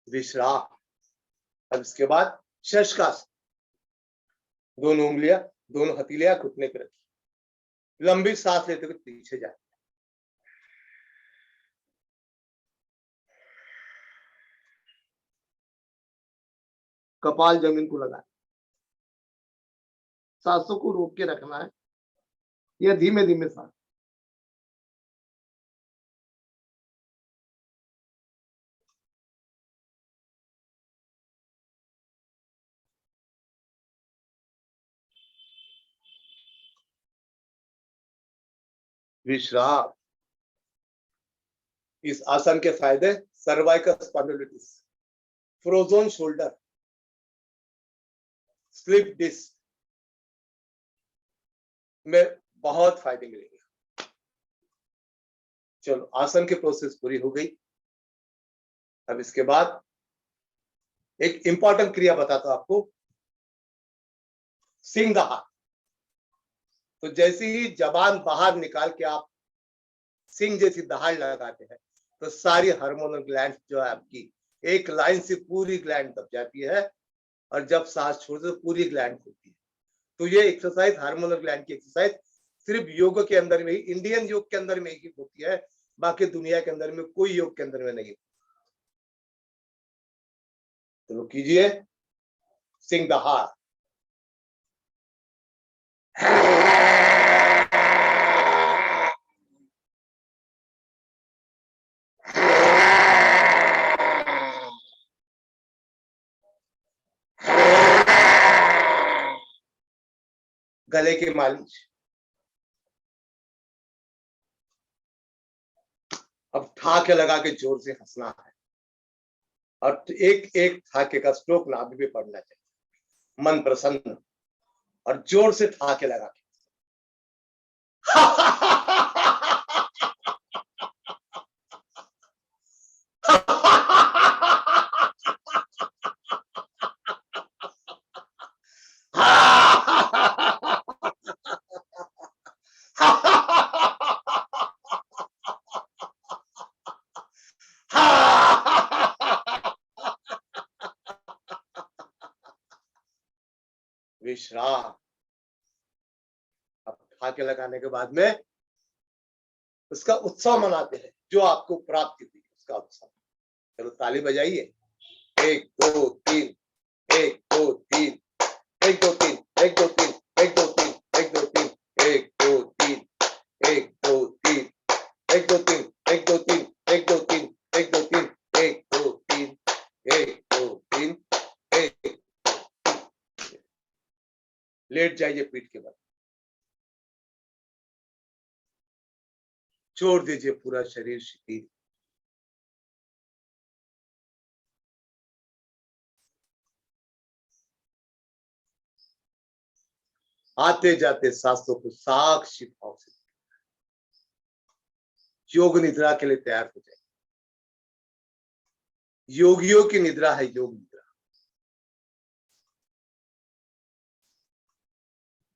विश्राम। अब इसके बाद शशकासन। दोनों उंगलियां, दोनों हथेलियां घुटने पे रखिए, लंबी सांस लेते हुए पीछे जाए। कपाल जमीन को लगाए, सांसों को रोक के रखना है या धीमे धीमे सांस। विश्राम। इस आसन के फायदे: cervical spondylolisthesis, frozen shoulder, slip disc में बहुत फायदे मिलेंगे। चलो आसन की प्रोसेस पूरी हो गई। अब इसके बाद एक इंपॉर्टेंट क्रिया बताता हूं आपको, सिंह दहाड़। तो जैसे ही जबान बाहर निकाल के आप सिंह जैसी दहाड़ लगाते हैं तो सारी हार्मोनल ग्लैंड जो है आपकी एक लाइन से पूरी ग्लैंड दब जाती है और जब सांस छोड़ते तो पूरी ग्लैंड खुलती है। तो ये एक्सरसाइज, हार्मोनल ग्लैंड की एक्सरसाइज, सिर्फ योग के अंदर में ही, इंडियन योग के अंदर में ही होती है, बाकी दुनिया के अंदर में कोई योग के अंदर में नहीं। तो कीजिए सिंह दहाड़। गले की मालिश। अब ठाके लगा के जोर से हंसना है और एक एक ठाके का श्लोक नाभि भी पढ़ना चाहिए, मन प्रसन्न और जोर से ठाके लगा के। विश्राम। अब ठाके लगाने के बाद में उसका उत्सव मनाते हैं, जो आपको प्राप्ति हुई उसका उत्सव। चलो ताली बजाइए। 1 2 3, 1 2 3, 1 2 3, 1 2 3, 1 2 3, 1 2 3, 1 2 3, 1 2 3, 1 2 3, 1 2 3, 1 2 3, 1 2 3, 1 2 3, 1 2 3, 1। लेट जाइए पीठ के बल, छोड़ दीजिए पूरा शरीर शिथिल। आते जाते सांसों को साक्षी भाव से योग निद्रा के लिए तैयार हो जाए। योगियों की निद्रा है योग निद्रा।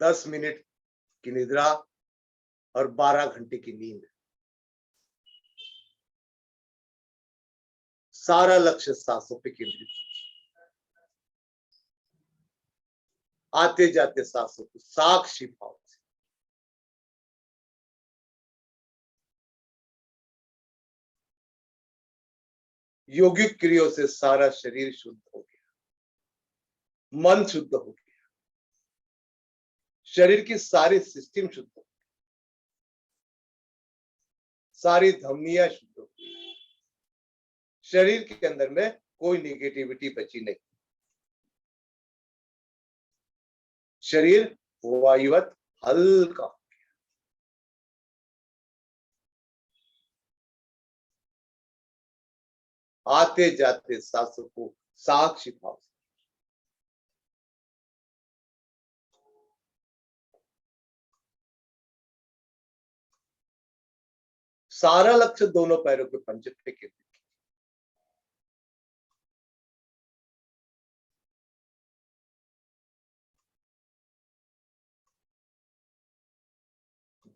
10 मिनट की निद्रा और 12 घंटे की नींद। सारा लक्ष्य सांसों पे केंद्रित कीजिए। आते जाते सांसों को साक्षी भाव से। योगिक क्रियाओं से सारा शरीर शुद्ध हो गया, मन शुद्ध हो गया, शरीर की सारी सिस्टम शुद्ध हो गई, सारी धमनियां शुद्ध हो गई, शरीर के अंदर में कोई नेगेटिविटी बची नहीं। शरीर वायुवत हल्का हो गया। आते जाते सांसों को साक्षी भाव से। सारा लक्ष्य दोनों पैरों के पंजे पे केंद्रित।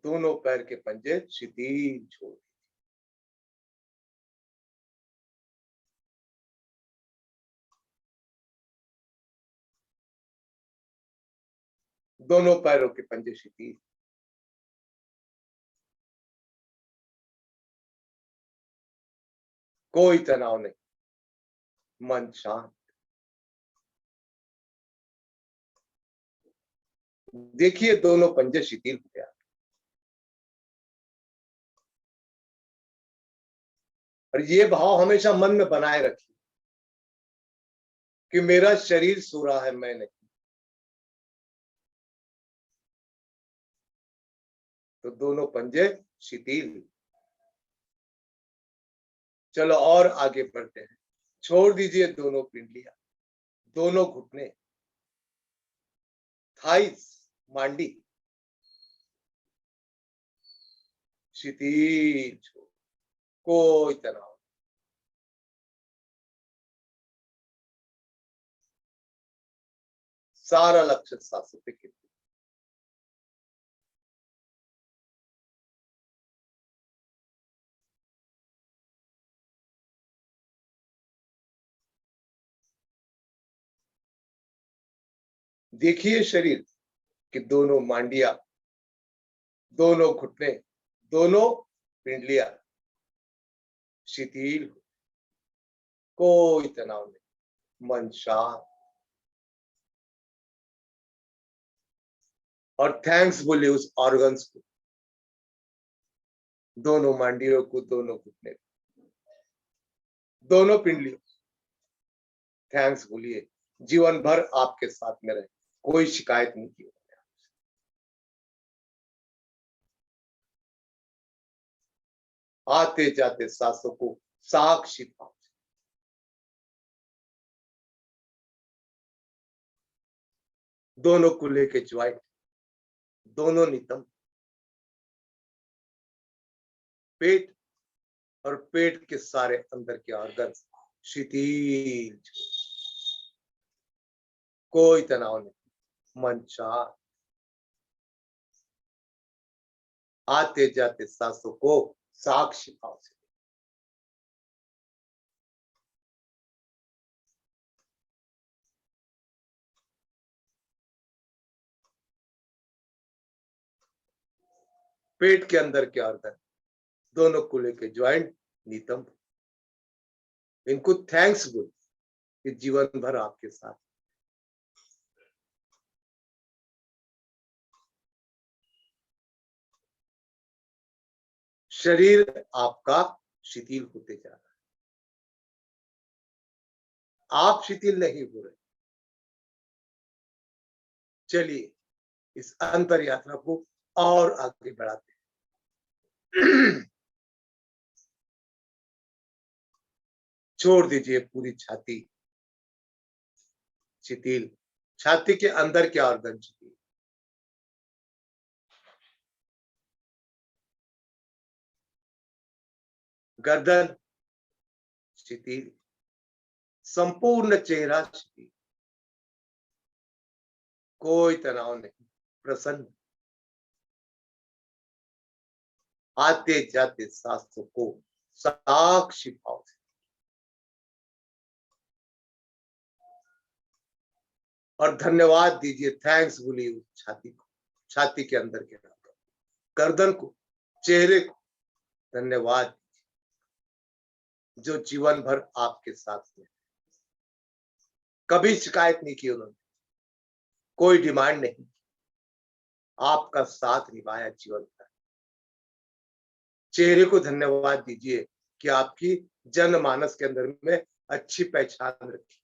दोनों पैर के पंजे शिथिल छोड़। दोनों पैरों के पंजे शिथिल। कोई तनाव नहीं, मन शांत। देखिए दोनों पंजे शिथिल हो गया और ये भाव हमेशा मन में बनाए रखिए कि मेरा शरीर सो रहा है, मैं नहीं। तो दोनों पंजे शिथिल। चलो और आगे बढ़ते हैं। छोड़ दीजिए दोनों पिंडलियां, दोनों घुटने, थाइस, मांडी शिथिल छोड़। कोई तनाव। सारा लक्ष्य सांसों पे केंद्रित। देखिए शरीर कि दोनों मांडिया, दोनों घुटने, दोनों पिंडलियां शिथिल। कोई तनाव नहीं, मन शांत। और थैंक्स बोले उस ऑर्गन्स को, दोनों मांडियों को, दोनों घुटने को, दोनों पिंडलियों। थैंक्स बोलिए, जीवन भर आपके साथ में रहे, कोई शिकायत नहीं की। आते जाते सांसों को साक्षी भाव से, दोनों कुल्हे के ज्वाइंट, दोनों नितंब, पेट और पेट के सारे अंदर के ऑर्गन शिथिल, कोई तनाव नहीं, मन शांत। आते जाते सांसों को साक्षी भाव से, पेट के अंदर के ऑर्गन, दोनों कुल्हे के ज्वाइंट, नितंब, इनको थैंक्स बोल कि जीवन भर आपके साथ। शरीर आपका शिथिल होते जा रहा है, आप शिथिल नहीं हो रहे। चलिए इस अंतर यात्रा को और आगे बढ़ाते हैं। छोड़ दीजिए पूरी छाती शिथिल, छाती के अंदर के ऑर्गन शिथिल, गर्दन शिथिल, संपूर्ण चेहरा शिथिल, कोई तनाव नहीं, प्रसन्न। आते जाते सांसों को साक्षी भाव से, और धन्यवाद दीजिए, थैंक्स बोलिए छाती को, छाती के अंदर के गर्दन को, चेहरे को धन्यवाद दीजिए, जो जीवन भर आपके साथ में, कभी शिकायत नहीं की उन्होंने, कोई डिमांड नहीं, आपका साथ निभाया जीवन भर। चेहरे को धन्यवाद दीजिए कि आपकी जनमानस के अंदर में अच्छी पहचान रखी।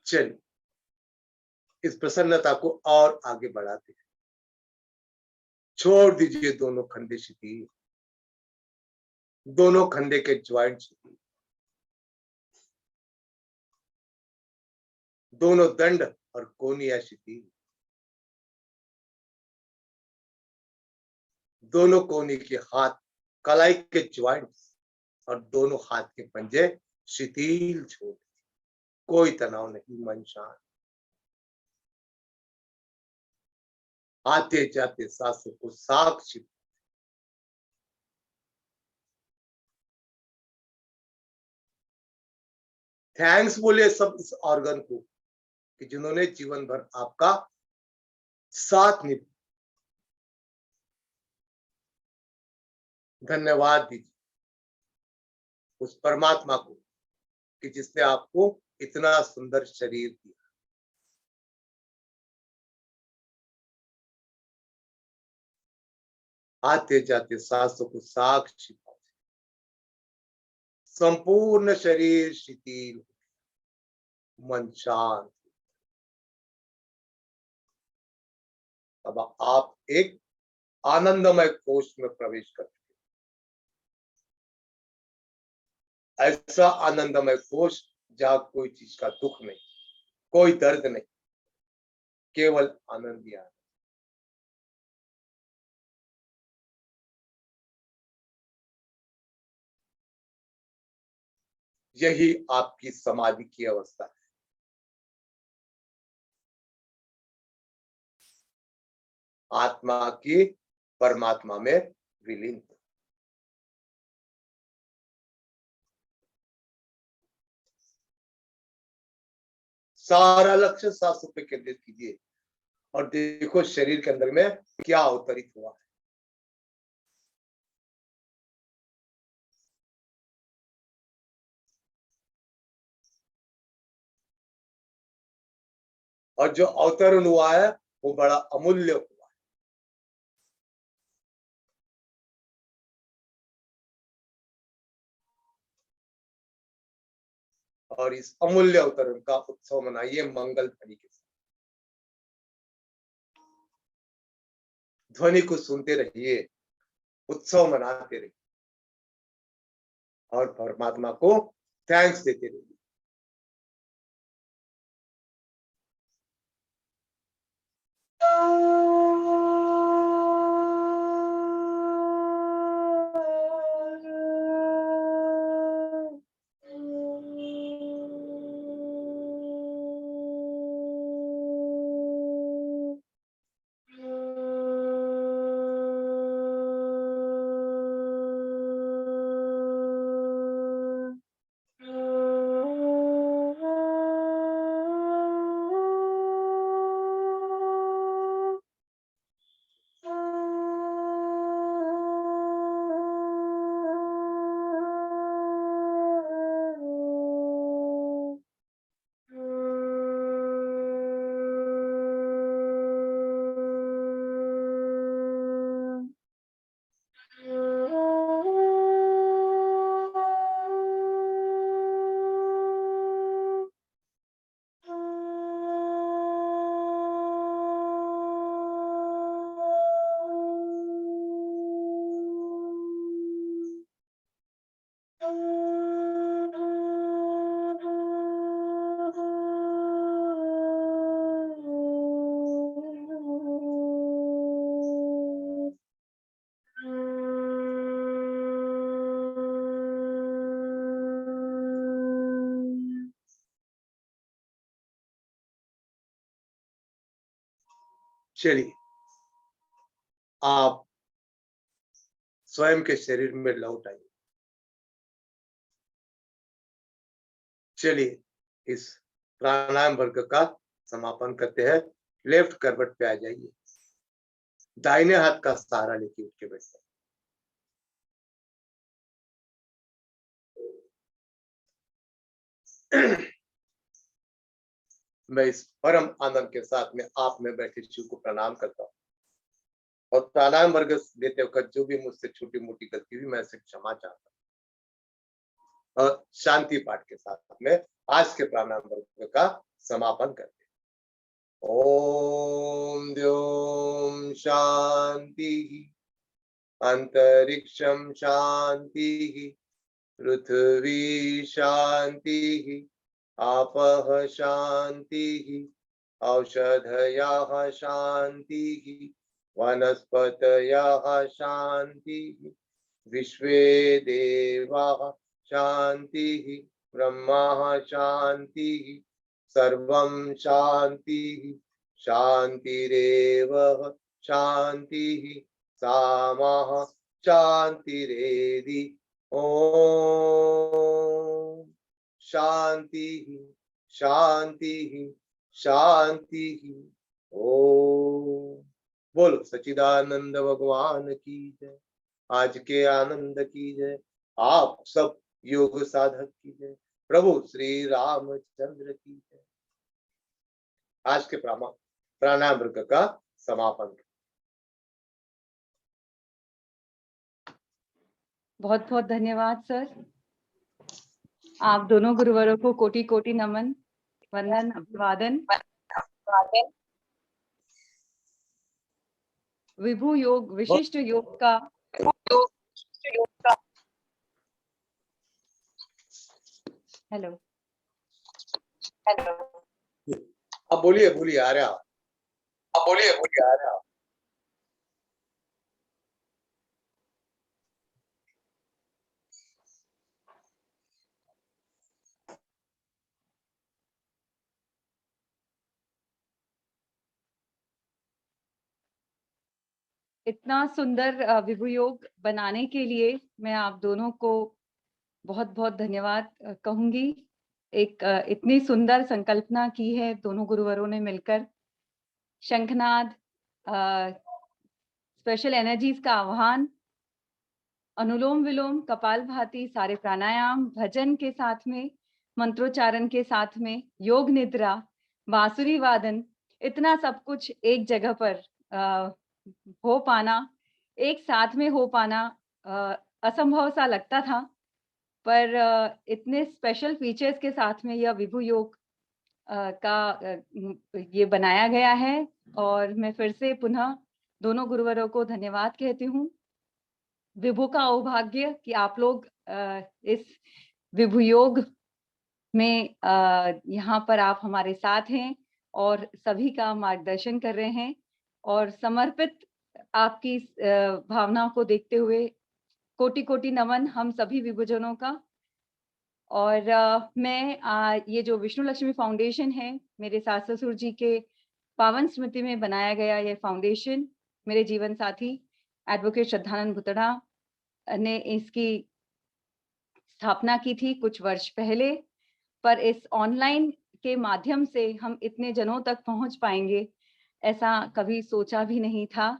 चलिए इस प्रसन्नता को और आगे बढ़ाते हैं। छोड़ दीजिए दोनों खंडे शिथिल, दोनों खंडे के ज्वाइंट शिथिल, दोनों दंड और कोनिया शिथिल, दोनों कोनी के हाथ, कलाई के ज्वाइंट और दोनों हाथ के पंजे शिथिल, छोड़, कोई तनाव नहीं, मन शांत। आते जाते सांसों को साक्षी, थैंक्स बोले सब इस ऑर्गन को कि जिन्होंने जीवन भर आपका साथ निभाया। धन्यवाद दीजिए उस परमात्मा को कि जिसने आपको इतना सुंदर शरीर दिया। आते जाते सांसों को साक्षी भाव से, संपूर्ण शरीर शिथिल, मन शांत। अब आप एक आनंदमय कोष में प्रवेश करते हैं, ऐसा आनंदमय कोष जहां कोई चीज का दुख नहीं, कोई दर्द नहीं, केवल आनंद ही आनंद। यही आपकी समाधि की अवस्था है। आत्मा की परमात्मा में विलीन। सारा लक्ष्य सांसों पे केंद्रित कीजिए और देखो शरीर के अंदर में क्या अवतरित हुआ है। और जो अवतरण हुआ है वो बड़ा अमूल्य हुआ है। और इस अमूल्य अवतरण का उत्सव मनाइए मंगल ध्वनि के साथ। ध्वनि को सुनते रहिए, उत्सव मनाते रहिए और परमात्मा को थैंक्स देते रहिए। चलिए आप स्वयं के शरीर में लौट आइए। चलिए इस प्राणायाम वर्ग का समापन करते हैं। लेफ्ट करवट पे आ जाइए, दाहिने हाथ का सहारा लेके उठ के बैठते हैं। मैं इस परम आनंद के साथ में आप में बैठे शिव को प्रणाम करता हूँ और प्राणायाम वर्ग देते वक्त जो भी मुझसे छोटी मोटी गलती हुई मैं इससे क्षमा चाहता हूँ और शांति पाठ के साथ में आज के प्राणायाम वर्ग का समापन करते हैं। ओम द्योम शांति, अंतरिक्षम शांति, पृथ्वी शांति, आपः शांति, औषधयः शांति, वनस्पतयः शांति, विश्वे देवाः शांति, ब्रह्मा शांति, सर्वं शांति, शांतिरेव शांति, सामः शांतिरेधि। ओम शांति शांति शांति। ओम बोलो सच्चिदानंद भगवान की जय, आज के आनंद की जय, आप सब योग साधक की जय, प्रभु श्री रामचंद्र की जय। आज के प्राणायाम वर्ग का समापन। बहुत बहुत धन्यवाद सर। आप दोनों गुरुवरों को कोटि कोटि नमन, वंदन, अभिवादन। विभु योग, विशिष्ट योग का हेलो अब बोलिए बोलिए आ रहा, अब बोलिए बोलिए आ रहा। इतना सुंदर विभु योग बनाने के लिए मैं आप दोनों को बहुत बहुत धन्यवाद कहूंगी। एक इतनी सुंदर संकल्पना की है दोनों गुरुवरों ने मिलकर। शंखनाद, स्पेशल एनर्जीज का आह्वान, अनुलोम विलोम, कपालभाति, सारे प्राणायाम, भजन के साथ में, मंत्रोच्चारण के साथ में, योग निद्रा, बांसुरी वादन, इतना सब कुछ एक जगह पर हो पाना, एक साथ में हो पाना असंभव सा लगता था। पर इतने स्पेशल फीचर्स के साथ में यह विभु योग ये बनाया गया है और मैं फिर से पुनः दोनों गुरुवरों को धन्यवाद कहती हूँ। विभु का सौभाग्य कि आप लोग इस विभु योग में यहाँ पर आप हमारे साथ हैं और सभी का मार्गदर्शन कर रहे हैं और समर्पित आपकी भावनाओं को देखते हुए कोटि-कोटि नमन हम सभी विभुजनों का। और मैं ये जो विष्णु लक्ष्मी फाउंडेशन है, मेरे सास ससुर जी के पावन स्मृति में बनाया गया ये फाउंडेशन, मेरे जीवन साथी एडवोकेट श्रद्धानंद भुतड़ा ने इसकी स्थापना की थी कुछ वर्ष पहले। पर इस ऑनलाइन के माध्यम से हम इतने जनों तक पहुंच पाएंगे, ऐसा कभी सोचा भी नहीं था,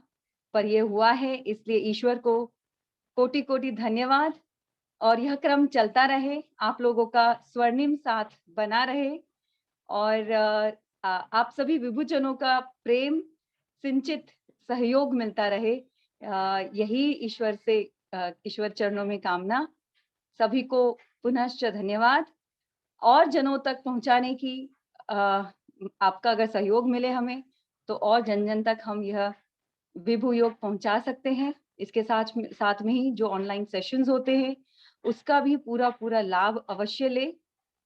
पर ये हुआ है। इसलिए ईश्वर को कोटि-कोटि धन्यवाद और यह क्रम चलता रहे, आप लोगों का स्वर्णिम साथ बना रहे और आप सभी विभुजनों का प्रेम, सिंचित सहयोग मिलता रहे। यही ईश्वर से ईश्वर चरणों में कामना। सभी को पुनश्च धन्यवाद और जनों तक पहुंचाने की आपका अगर सहयोग मिले हमें, तो और जन-जन तक हम यह विभु योग पहुंचा सकते हैं। इसके साथ में ही जो ऑनलाइन सेशंस होते हैं, उसका भी पूरा लाभ अवश्य लें,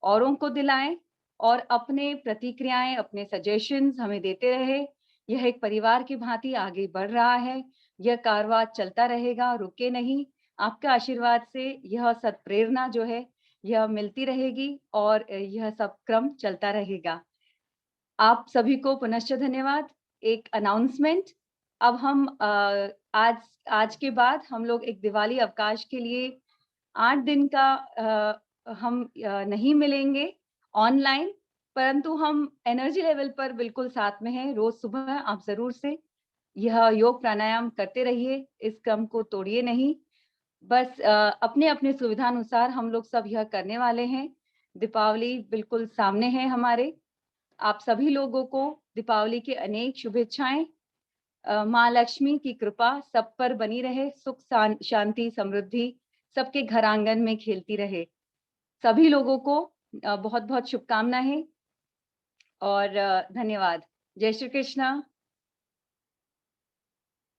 औरों को दिलाएं और अपने प्रतिक्रियाएं, अपने सजेशंस हमें देते रहे। यह एक परिवार की भांति आगे बढ़ रहा है। यह कारवां चलता रहेगा, रुके नहीं। आपका आशीर्वाद से यह सत्प्रेरणा जो है, यह मिलती रहेगी और यह सब क्रम चलता रहेगा। आप सभी को पुनश्च धन्यवाद। एक अनाउंसमेंट, अब हम आज के बाद हम लोग एक दिवाली अवकाश के लिए 8 दिन का हम नहीं मिलेंगे ऑनलाइन, परंतु हम एनर्जी लेवल पर बिल्कुल साथ में हैं। रोज सुबह आप जरूर से यह योग प्राणायाम करते रहिए, इस क्रम को तोड़िए नहीं। बस अपने-अपने सुविधानुसार हम लोग सब यह करने वाले हैं। दीपावली बिल्कुल सामने है हमारे। आप सभी लोगों को दीपावली की अनेक शुभेच्छाएं। माँ लक्ष्मी की कृपा सब पर बनी रहे, सुख शांति समृद्धि सबके घर आंगन में खेलती रहे। सभी लोगों को बहुत-बहुत शुभकामनाएं और धन्यवाद। जय श्री कृष्णा।